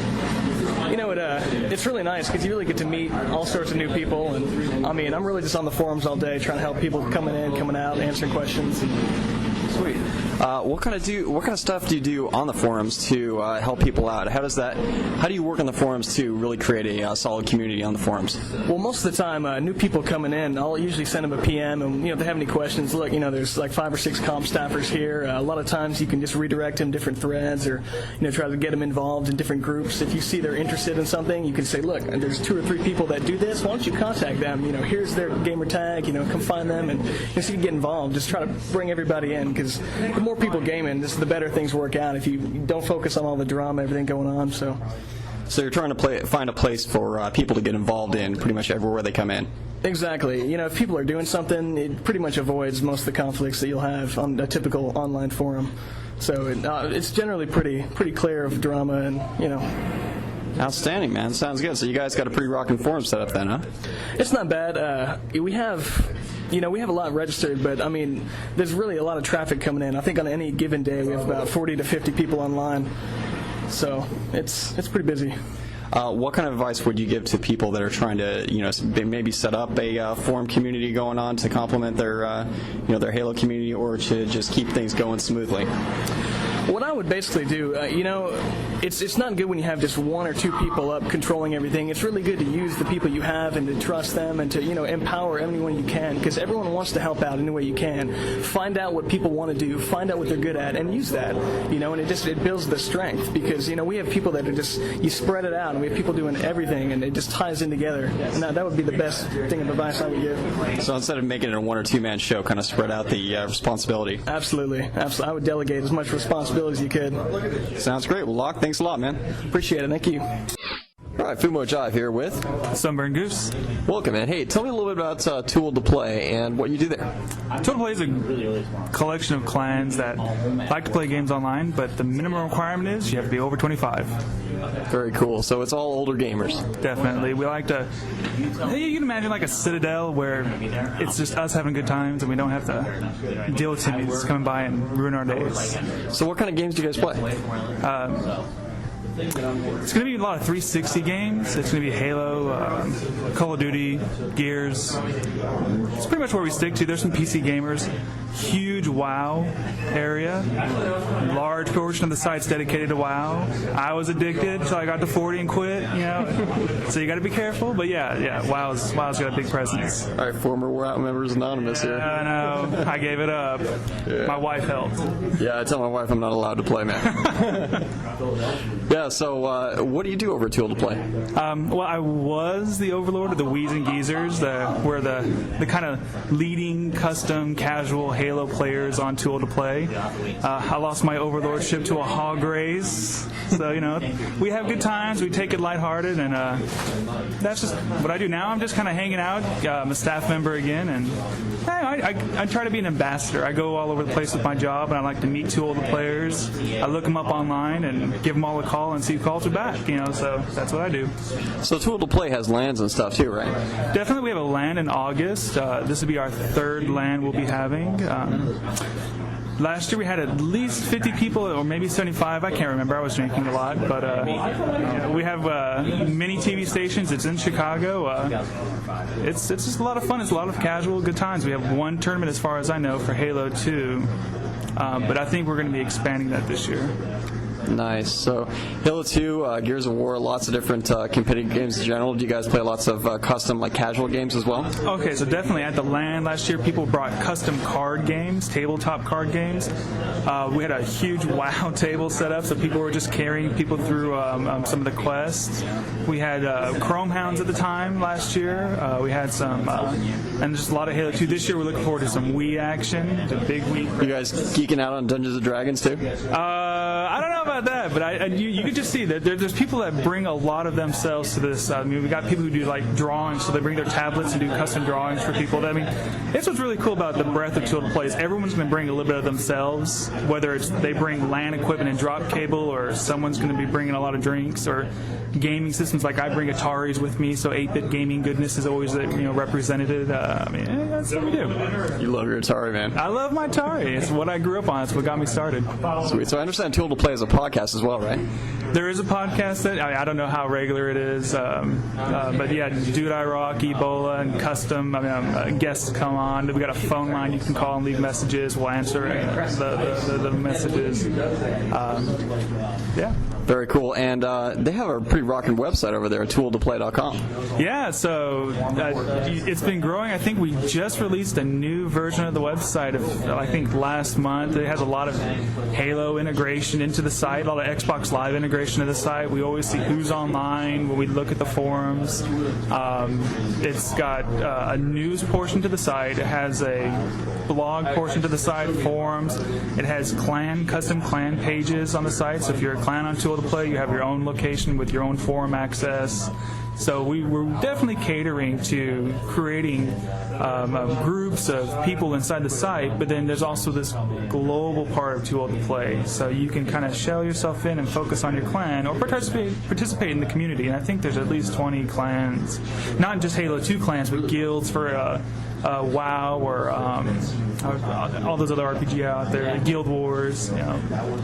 it's really nice because you really get to meet all sorts of new people, and I'm really just on the forums all day trying to help people coming in, coming out, answering questions. Sweet. What kind of stuff do you do on the forums to help people out? How do you work on the forums to really create a solid community on the forums? Well, most of the time, new people coming in, I'll usually send them a PM, and if they have any questions, look, there's like 5 or 6 comp staffers here. A lot of times you can just redirect them different threads, or try to get them involved in different groups. If you see they're interested in something, you can say, look, there's 2 or 3 people that do this. Why don't you contact them? Here's their gamer tag. Come find them, and so you can get involved. Just try to bring everybody in, because the more people gaming, the better things work out if you don't focus on all the drama, everything going on. So you're trying to find a place for people to get involved in pretty much everywhere they come in. Exactly. If people are doing something, it pretty much avoids most of the conflicts that you'll have on a typical online forum. So it's generally pretty clear of drama, and Outstanding, man. Sounds good. So you guys got a pretty rocking forum set up then, huh? It's not bad. We have a lot registered, but there's really a lot of traffic coming in. I think on any given day we have about 40 to 50 people online. So it's pretty busy. What kind of advice would you give to people that are trying to, maybe set up a forum community going on to complement their, their Halo community, or to just keep things going smoothly? What I would basically do, it's not good when you have just 1 or 2 people up controlling everything. It's really good to use the people you have and to trust them and to, empower anyone you can, because everyone wants to help out any way you can. Find out what people want to do, find out what they're good at, and use that, and it builds the strength, because, we have people that are just, you spread it out, and we have people doing everything, and it just ties in together. And that would be the best thing of advice I would give. So instead of making it a 1 or 2 man show, kind of spread out the responsibility. Absolutely. I would delegate as much responsibility as you could. Sounds great. Well, Locke, thanks a lot, man. Appreciate it. Thank you. All right, Fumo Jive here with Sunburn Goose. Welcome, man. Hey, tell me a little bit about Tool to Play and what you do there. Tool to Play is a collection of clans that like to play games online, but the minimum requirement is you have to be over 25. Very cool. So it's all older gamers. Definitely. We like to, you can imagine like a Citadel where it's just us having good times and we don't have to deal with enemies coming by and ruin our days. So what kind of games do you guys play? It's going to be a lot of 360 games. It's going to be Halo, Call of Duty, Gears. It's pretty much where we stick to. There's some PC gamers. Huge WoW area. Large portion of the site's dedicated to WoW. I was addicted until I got to 40 and quit, you know. So you got to be careful. But yeah, WoW's got a big presence. All right, former WoW members anonymous here. I know. I gave it up. Yeah. My wife helped. Yeah, I tell my wife I'm not allowed to play, man. Yeah, so what do you do over at Tool to Play? Well, I was the overlord of the Wheeze and Geezers. We're the kind of leading custom casual Halo players on Tool to Play. I lost my overlordship to a hog race. So, you know, we have good times. We take it lighthearted, and that's just what I do now. I'm just kind of hanging out. I'm a staff member again, and I try to be an ambassador. I go all over the place with my job, and I like to meet Tool to Players. I look them up online and give them all a call and see who calls me back, you know, so that's what I do. So Tool to Play has LANs and stuff too, right? Definitely, we have a LAN in August. This will be our third LAN we'll be having. Last year we had at least 50 people, or maybe 75. I can't remember. I was drinking a lot. But we have many TV stations. It's in Chicago. It's just a lot of fun. It's a lot of casual, good times. We have one tournament, as far as I know, for Halo 2. But I think we're going to be expanding that this year. Nice. So Halo 2, Gears of War, lots of different competitive games in general. Do you guys play lots of custom, like casual games as well? Okay, so definitely at the LAN last year, people brought custom card games, tabletop card games. We had a huge WoW table set up, so people were just carrying people through some of the quests. We had Chrome Hounds at the time last year. We had some, and just a lot of Halo 2. This year we're looking forward to some Wii action. It's a big Wii. You guys geeking out on Dungeons & Dragons too? I don't know about that, but you can just see that there's people that bring a lot of themselves to this. I mean, we got people who do like drawings, so they bring their tablets and do custom drawings for people. I mean, that's what's really cool about the breadth of Tool to Play is everyone's going to bring a little bit of themselves, whether it's they bring LAN equipment and drop cable, or someone's going to be bringing a lot of drinks, or gaming systems. Like I bring Ataris with me, so 8-bit gaming goodness is always represented. I mean, that's what we do. You love your Atari, man. I love my Atari. It's what I grew up on. It's what got me started. Sweet. So I understand Tool to Play is a podcast as well, right? There is a podcast that I don't know how regular it is, but yeah, Dude I Rock, Ebola, and Custom. I mean, guests come on. We got a phone line you can call and leave messages. We'll answer the messages. Yeah. Very cool. And they have a pretty rocking website over there at tooltoplay.com. Yeah, so it's been growing. I think we just released a new version of the website I think last month. It has a lot of Halo integration into the site, a lot of Xbox Live integration to the site. We always see who's online when we look at the forums. It's got a news portion to the site. It has a blog portion to the site, forums. It has custom clan pages on the site. So if you're a clan on Tool to Play, you have your own location with your own forum access. So we're definitely catering to creating groups of people inside the site, but then there's also this global part of Tool to Play. So you can kind of shell yourself in and focus on your clan, or participate in the community. And I think there's at least 20 clans, not just Halo 2 clans, but guilds for WoW or all those other RPG out there, Guild Wars,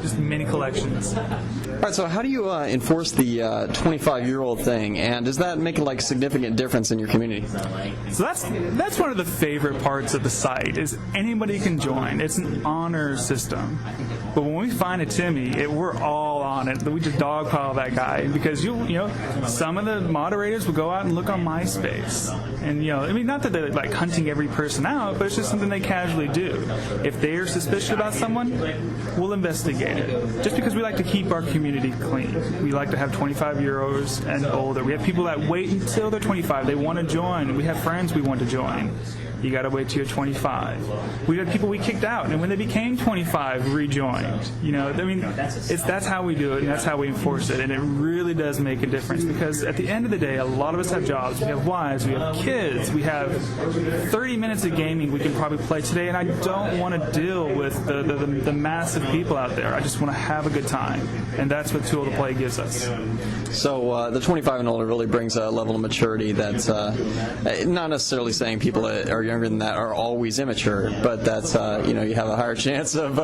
just many collections. All right, so how do you enforce the 25-year-old thing, and does that make a significant difference in your community? So that's one of the favorite parts of the site, is anybody can join. It's an honor system. But when we find a Timmy, we're all on it. We just dogpile that guy, because some of the moderators will go out and look on MySpace, and I mean, not that they're like hunting every person out, but it's just something they casually do. If they're suspicious about someone, we'll investigate it. Just because we like to keep our community clean. We like to have 25-year-olds and older. We have people that wait until they're 25. They want to join. We have friends we want to join. You got to wait till you're 25. We had people we kicked out, and when they became 25, rejoined. I mean, that's how we do it, and that's how we enforce it, and it really does make a difference, because at the end of the day, a lot of us have jobs, we have wives, we have kids, we have 30 minutes of gaming we can probably play today, and I don't want to deal with the massive people out there. I just want to have a good time, and that's what Tool to Play gives us. So the 25 and older really brings a level of maturity that's not necessarily saying people that are younger than that are always immature, but that's you have a higher chance of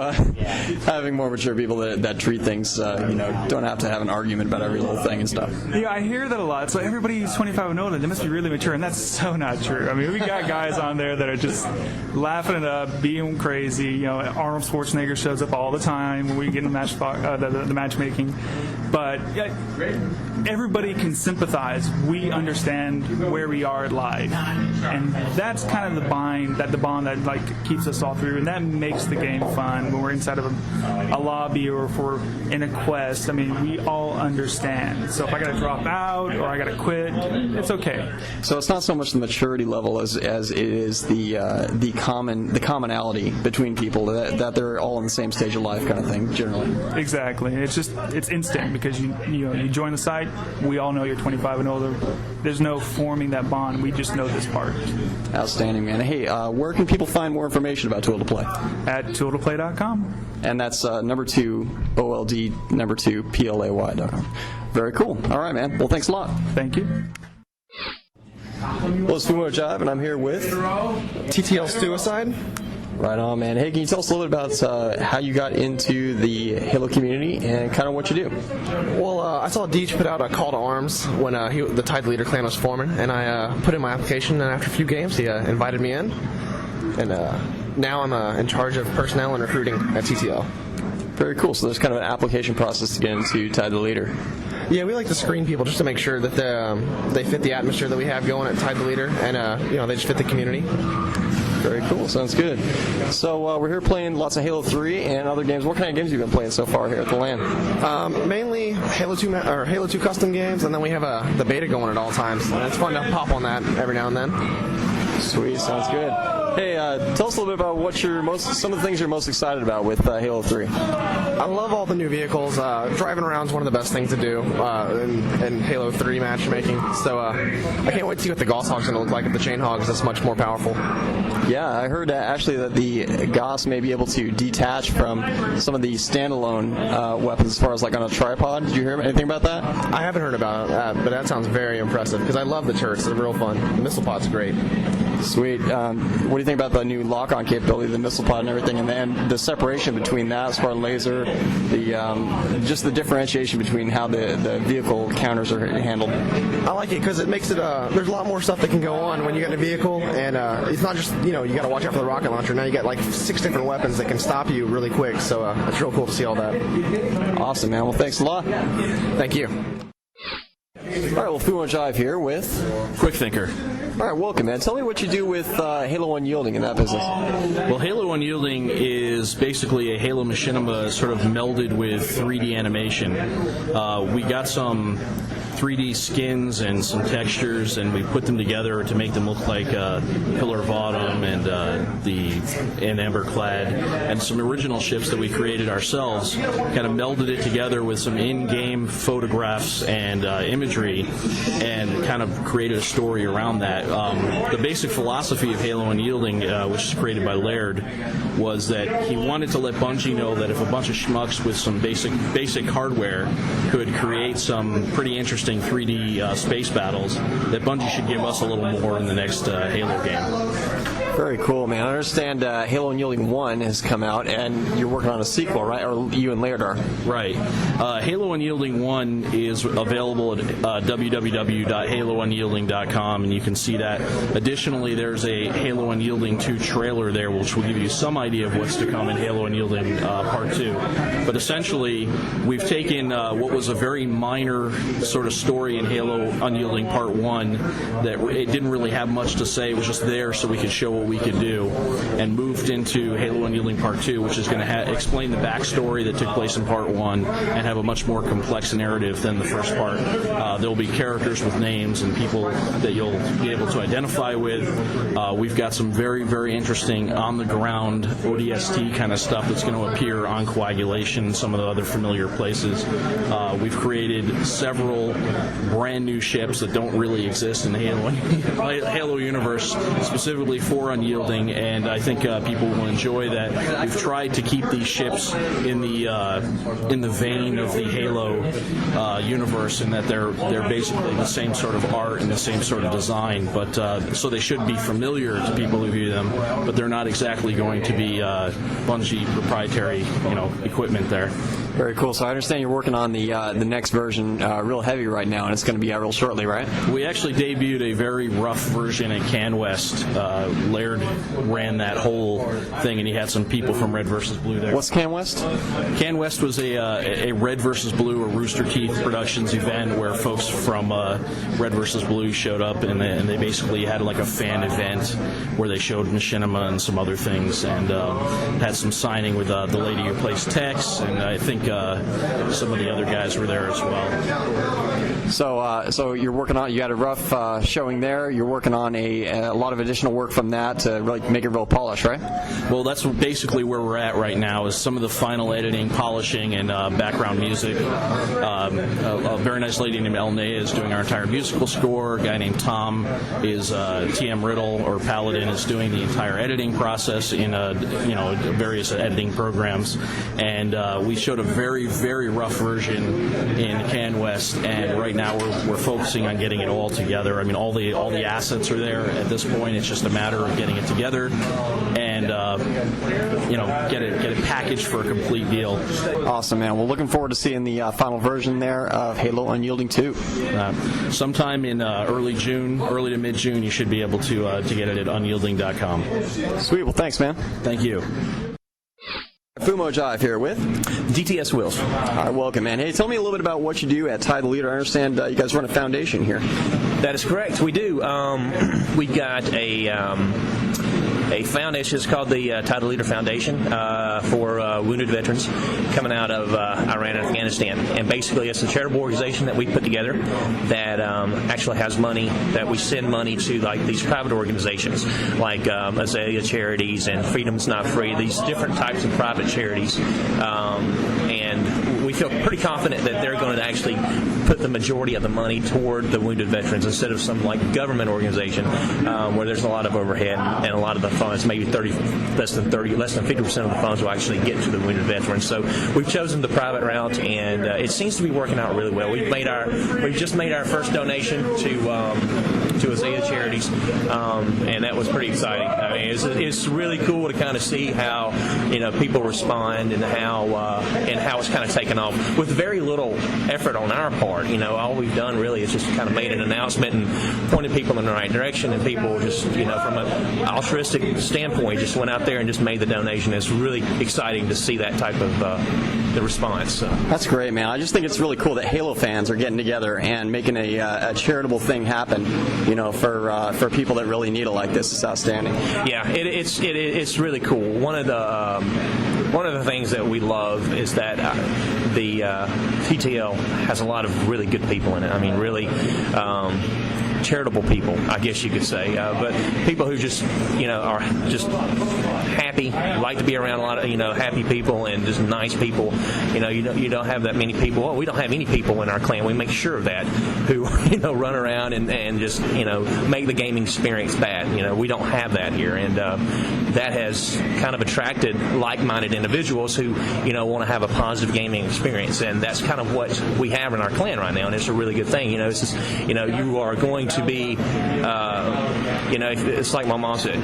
having more mature people that treat things don't have to have an argument about every little thing and stuff. Yeah, I hear that a lot. So everybody who's 25 and older, they must be really mature, and that's so not true. I mean, we got guys on there that are just laughing it up, being crazy. Arnold Schwarzenegger shows up all the time when we get in the matchmaking. But everybody can sympathize. We understand where we are at live, and that's kind of the bond that keeps us all through, and that makes the game fun when we're inside of a lobby or if we're in a quest. I mean, we all understand. So if I got to drop out or I got to quit, it's okay. So it's not so much the maturity level as it is the commonality between people that they're all in the same stage of life, kind of thing. Generally, exactly. It's instant because you join the site. We all know you're 25 and older. There's no forming that bond. We just know this part. Outstanding, man. Hey, where can people find more information about Tool to Play? At tooltoplay.com. And that's number 2 OLD number 2 PLAY.com. Very cool. All right, man. Well, thanks a lot. Thank you. Well, it's Fumo Jive, and I'm here with TTL Suicide. Right on, man. Hey, can you tell us a little bit about how you got into the Halo community and kind of what you do? Well, I saw Deej put out a call to arms when the Tide Leader clan was forming, and I put in my application, and after a few games, he invited me in. And now I'm in charge of personnel and recruiting at TTL. Very cool. So there's kind of an application process to get into Tide the Leader. Yeah, we like to screen people just to make sure that they fit the atmosphere that we have going at Tide the Leader, and they just fit the community. Very cool. Sounds good. So we're here playing lots of Halo 3 and other games. What kind of games have you been playing so far here at the LAN? Mainly Halo 2 custom games, and then we have the beta going at all times. And it's fun to pop on that every now and then. Sweet. Sounds good. Hey, tell us a little bit about some of the things you're most excited about with Halo 3. I love all the new vehicles. Driving around is one of the best things to do in Halo 3 matchmaking. So I can't wait to see what the Gauss Hog's going to look like if the Chain Hog is this much more powerful. Yeah, I heard actually that the Gauss may be able to detach from some of the standalone weapons as far as like on a tripod. Did you hear anything about that? I haven't heard about that, but that sounds very impressive because I love the turrets. They're real fun. The missile pod's great. Sweet. What do you think about the new lock-on capability, the missile pod and everything, and then the separation between that, Spartan laser, just the differentiation between how the vehicle counters are handled? I like it because it makes it, there's a lot more stuff that can go on when you get in a vehicle, and it's not just, you got to watch out for the rocket launcher. Now you got like 6 different weapons that can stop you really quick, so it's real cool to see all that. Awesome, man. Well, thanks a lot. Thank you. All right, well, Fumo Jive here with Quick Thinker. All right, welcome, man. Tell me what you do with Halo Unyielding in that business. Well, Halo Unyielding is basically a Halo machinima sort of melded with 3D animation. We got some 3D skins and some textures, and we put them together to make them look like Pillar of Autumn and Emberclad, and some original ships that we created ourselves. Kind of melded it together with some in-game photographs and imagery, and kind of created a story around that. The basic philosophy of Halo Unyielding, which is created by Laird, was that he wanted to let Bungie know that if a bunch of schmucks with some basic hardware could create some pretty interesting 3D space battles, that Bungie should give us a little more in the next Halo game. Very cool, man. I understand Halo Unyielding 1 has come out, and you're working on a sequel, right? Or you and Laird are. Right. Halo Unyielding 1 is available at www.haloUnyielding.com, and you can see that. Additionally, there's a Halo Unyielding 2 trailer there, which will give you some idea of what's to come in Halo Unyielding Part 2. But essentially, we've taken what was a very minor sort of story in Halo Unyielding Part 1 that it didn't really have much to say. It was just there so we could show what we could do, and moved into Halo Unyielding Part 2, which is going to explain the backstory that took place in Part 1 and have a much more complex narrative than the first part. There'll be characters with names and people that you'll be able to identify with. We've got some very, very interesting on-the-ground ODST kind of stuff that's going to appear on Coagulation and some of the other familiar places. We've created several brand new ships that don't really exist in the Halo universe, specifically for Unyielding, and I think people will enjoy that. We've tried to keep these ships in the vein of the Halo universe, in that they're basically the same sort of art and the same sort of design, but so they should be familiar to people who view them, but they're not exactly going to be Bungie proprietary, equipment there. Very cool. So I understand you're working on the next version real heavy right now, and it's going to be out real shortly, right? We actually debuted a very rough version at CanWest. Laird ran that whole thing, and he had some people from Red vs. Blue there. What's CanWest? CanWest was a Red vs. Blue, or Rooster Teeth Productions event where folks from Red vs. Blue showed up, and they basically had like a fan event where they showed Machinima and some other things, and had some signing with the lady who plays Tex, and I think some of the other guys were there as well. So you're working on, you had a rough showing there. You're working on a lot of additional work from that to really make it real polished, right? Well, that's basically where we're at right now, is some of the final editing, polishing, and background music. A very nice lady named Elnea is doing our entire musical score. A guy named Tom is TM Riddle, or Paladin, is doing the entire editing process in various editing programs. And we showed a very, very rough version in CanWest, and right now we're focusing on getting it all together. I mean, all the assets are there at this point. It's just a matter of getting it together and get it packaged for a complete deal. Awesome, man. Well, looking forward to seeing the final version there of Halo Unyielding 2. Sometime in early to mid-June, you should be able to get it at unyielding.com. Sweet. Well, thanks, man. Thank you. Fumo Jive here with DTS Wheels. All right, welcome, man. Hey, tell me a little bit about what you do at Tide the Leader. I understand you guys run a foundation here. That is correct. We do. We've got a foundation. It's called the Tide the Leader Foundation for wounded veterans coming out of Iran and Afghanistan. And basically, it's a charitable organization that we put together that actually has money that we send money to, like these private organizations, like Azalea Charities and Freedom's Not Free. These different types of private charities, and we feel pretty confident that they're going to actually put the majority of the money toward the wounded veterans instead of some like government organization where there's a lot of overhead and a lot of the funds, maybe less than 50% of the funds will actually get to the wounded veterans. So we've chosen the private route, and it seems to be working out really well. We've just made our first donation to Azalea Charities, and that was pretty exciting. I mean, it's really cool to kind of see how people respond and how it's kind of taken off with very little effort on our part. All we've done really is just kind of made an announcement and pointed people in the right direction, and people just from an altruistic standpoint just went out there and just made the donation. It's really exciting to see that type of the response. So. That's great, man. I just think it's really cool that Halo fans are getting together and making a charitable thing happen. For people that really need it like this. It's outstanding. Yeah, it's really cool. One of the things that we love is that the TTL has a lot of really good people in it. I mean, really charitable people, I guess you could say, but people who just are just happy, like to be around a lot of happy people and just nice people. You don't have that many people. Well, we don't have any people in our clan. We make sure of that who run around and just make the gaming experience bad. We don't have that here, and that has kind of attracted like-minded individuals who want to have a positive gaming experience, and that's kind of what we have in our clan right now, and it's a really good thing. It's just, you are going to be it's like my mom said,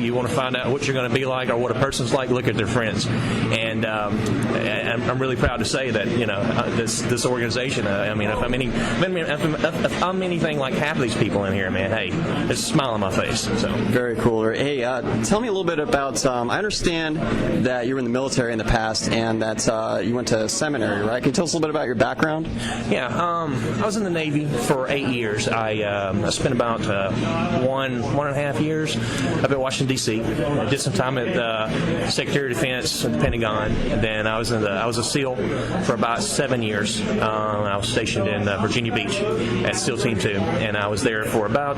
you want to find out what you're going to be like or what a person's like, look at their friends. And I'm really proud to say that this organization, if I'm anything like half of these people in here, man, hey, there's a smile on my face. So very cool. Hey, tell me a little bit about I understand that you were in the military in the past and that you went to seminary, right? Can you tell us a little bit about your background? Yeah, I was in the Navy for 8 years. I spent about 1.5 years up at Washington D.C. Did some time at the Secretary of Defense at the Pentagon. And then I was a SEAL for about 7 years. I was stationed in Virginia Beach at SEAL Team 2, and I was there for about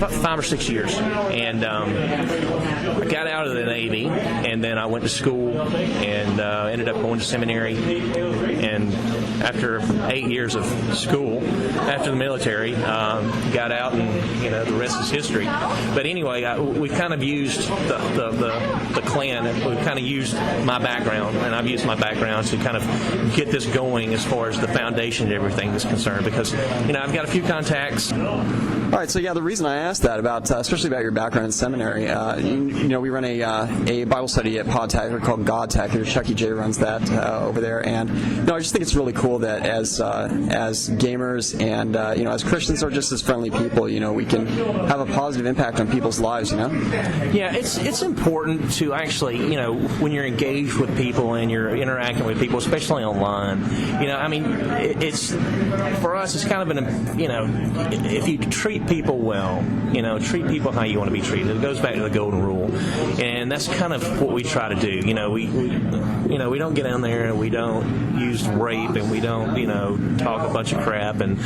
5 or 6 years. And I got out of the Navy, and then I went to school and ended up going to seminary. And after 8 years of school, after the military, got out, and the rest is history. But anyway, we kind of used the clan. We kind of used my background, and I've used my background to kind of get this going as far as the foundation and everything is concerned. Because I've got a few contacts. All right, so the reason I asked that about, especially about your background in seminary, we run a Bible study at Podtacular called Godtacular. Chucky J runs that over there, and I just think it's really cool that as gamers and as Christians or just as friendly people, we can have a positive impact on people's lives. Yeah, it's important to actually, when you're engaged with people and you're interacting with people, especially online. It's for us. It's kind of if you treat people well, treat people how you want to be treated. It goes back to the golden rule, and that's kind of what we try to do. We don't get in there and we don't use rape and we don't talk a bunch of crap, and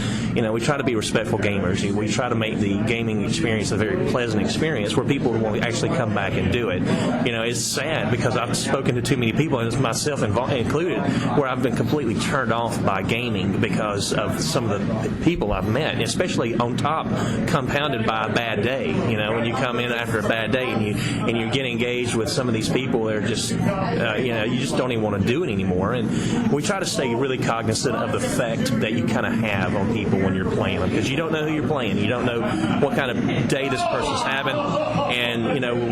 we try to be respectful gamers. We try to make the gaming experience a very pleasant experience where people will actually come back and do it. It's sad because I've spoken to too many people, and myself included, where I've been completely turned off by gaming because of some of the people I've met, and especially on top, compounded by a bad day. When you come in after a bad day and you get engaged with some of these people, they're just you just don't even want to do it anymore. And we try to stay really cognizant of the effect that you kind of have on people when you're playing them, because you don't know who you're playing. You don't know what kind of day this person's having. And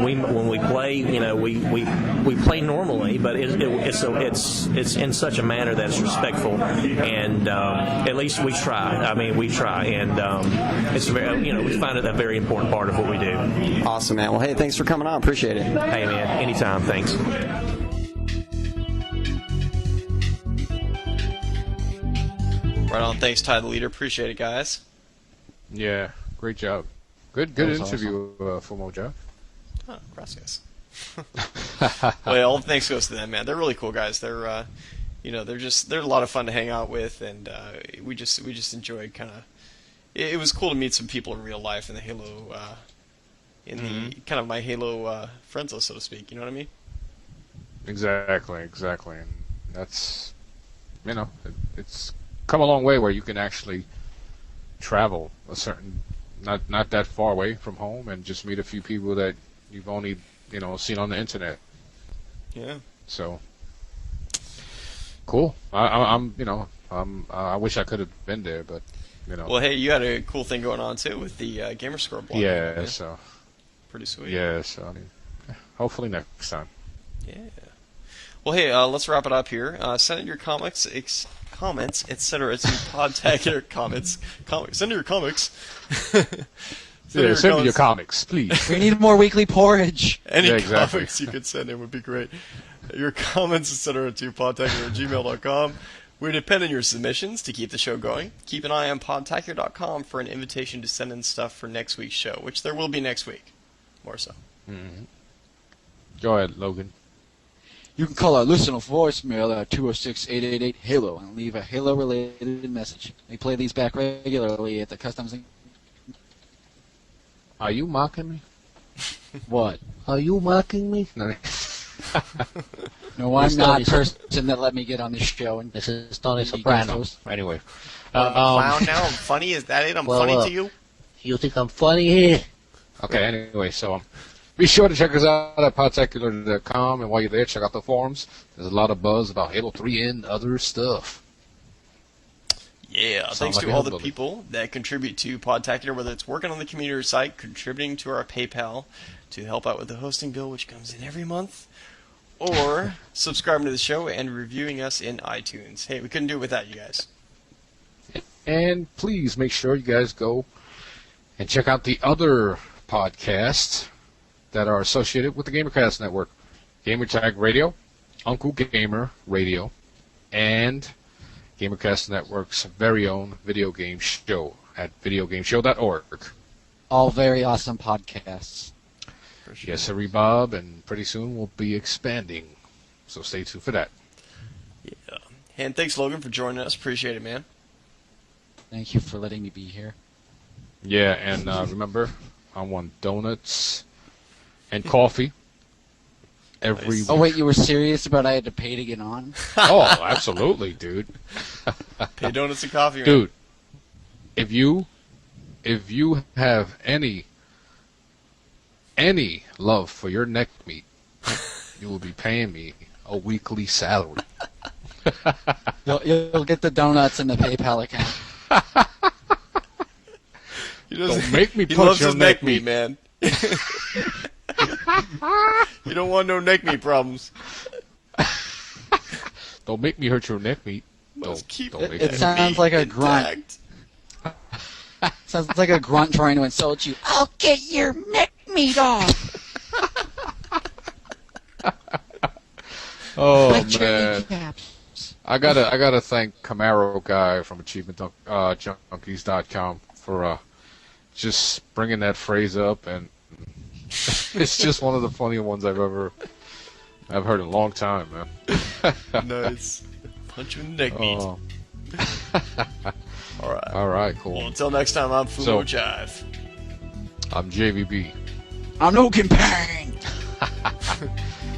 when we play, we play normally, but it's in such a manner that it's respectful, and at least we try. We try, and it's very, we find it a very important part of what we do. Awesome, man. Well, hey, thanks for coming on. Appreciate it. Hey, man, anytime. Thanks. Right on. Thanks, Ty the Leader. Appreciate it, guys. Yeah, great job. Good interview for Mojo. Oh, gracias. Well, all thanks goes to them, man. They're really cool guys. They're they're a lot of fun to hang out with, and we just enjoyed kind of. It was cool to meet some people in real life in the Halo, the kind of my Halo friends list, so to speak. You know what I mean? Exactly, and that's it's come a long way where you can actually travel a certain not that far away from home and just meet a few people that you've only seen on the internet. Yeah. So cool. I wish I could have been there, but Well, hey, you had a cool thing going on too with the Gamerscore blog. Yeah, right? So pretty sweet. Yeah, so hopefully next time. Yeah. Well, hey, let's wrap it up here. Send in your comments, etc. to Podtacular comments. Send in your comics. Send me your comics, please. We need more weekly porridge. Any comics you could send in would be great. Your comments, etc. to podtacular@gmail.com. We depend on your submissions to keep the show going. Keep an eye on podtacular.com for an invitation to send in stuff for next week's show, which there will be next week. More so. Mm-hmm. Go ahead, Logan. You can call our listener voicemail at 206-888-HALO and leave a Halo-related message. We play these back regularly at the Customs. Are you mocking me? What? Are you mocking me? No, I'm not the person that let me get on this show. And this is Tony Soprano. Anyway. I'm a clown now? I'm funny? Is that it? I'm funny to you? You think I'm funny here? Okay, anyway, so be sure to check us out at podtacular.com, and while you're there, check out the forums. There's a lot of buzz about Halo 3 and other stuff. Yeah, thanks to all the people that contribute to Podtacular, whether it's working on the community site, contributing to our PayPal to help out with the hosting bill, which comes in every month, or subscribing to the show and reviewing us in iTunes. Hey, we couldn't do it without you guys. And please make sure you guys go and check out the other podcasts that are associated with the GamerCast Network. Gamertag Radio, Uncle Gamer Radio, and GamerCast Network's very own video game show at videogameshow.org. All very awesome podcasts. Yes, sir, Bob, and pretty soon we'll be expanding. So stay tuned for that. Yeah. And thanks, Logan, for joining us. Appreciate it, man. Thank you for letting me be here. Yeah, and remember, I want donuts and coffee every week. Oh wait, you were serious about I had to pay to get on? Oh, absolutely, dude. Pay donuts and coffee, man. Dude, if you have any love for your neck meat, you will be paying me a weekly salary. You'll get the donuts in the PayPal account. Don't make me He punch loves your his neck meat, man. You don't want no neck meat problems. Don't make me hurt your neck meat. Must keep don't make It that sounds meat like a intact. grunt. Sounds like a grunt trying to insult you. I'll get your neck meat off. Oh Like your man, kneecaps. I gotta thank Camaro guy from AchievementJunkies.com for just bringing that phrase up, and it's just one of the funnier ones I've heard in a long time, man. Nice. Punch you in the neck meat. Oh. All right, cool. Well, until next time, I'm Fumo Jive. I'm JVB. I'm Logan Payne.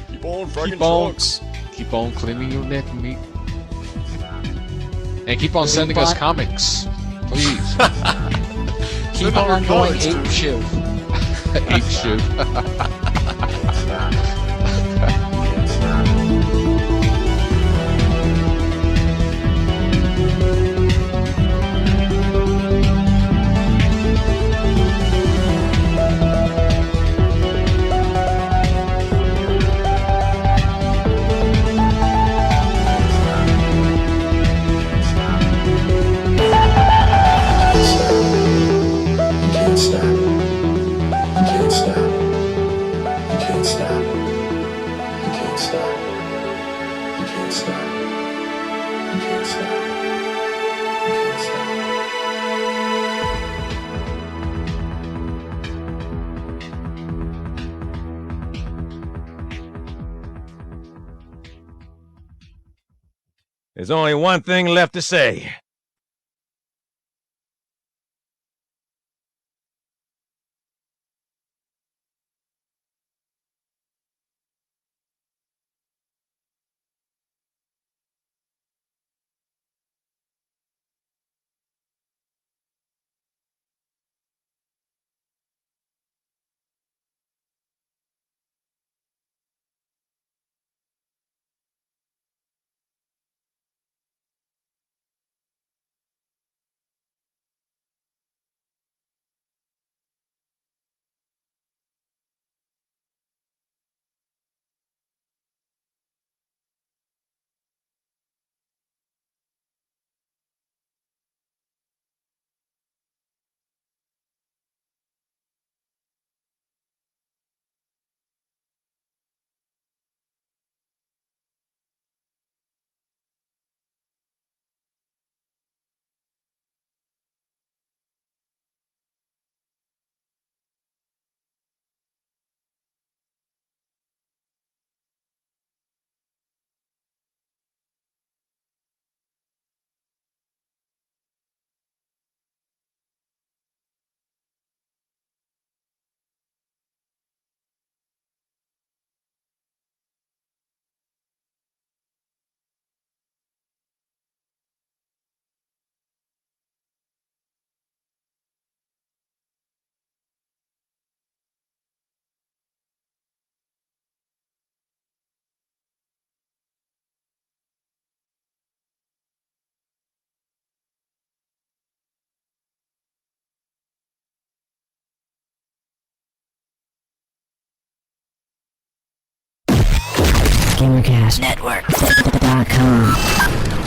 Keep on frickin' on- trucks. Keep on cleaning your neck meat. And keep on sending us comics, please. Keep on going ape shit. Ape shit. There's only one thing left to say. GamerCastNetwork.com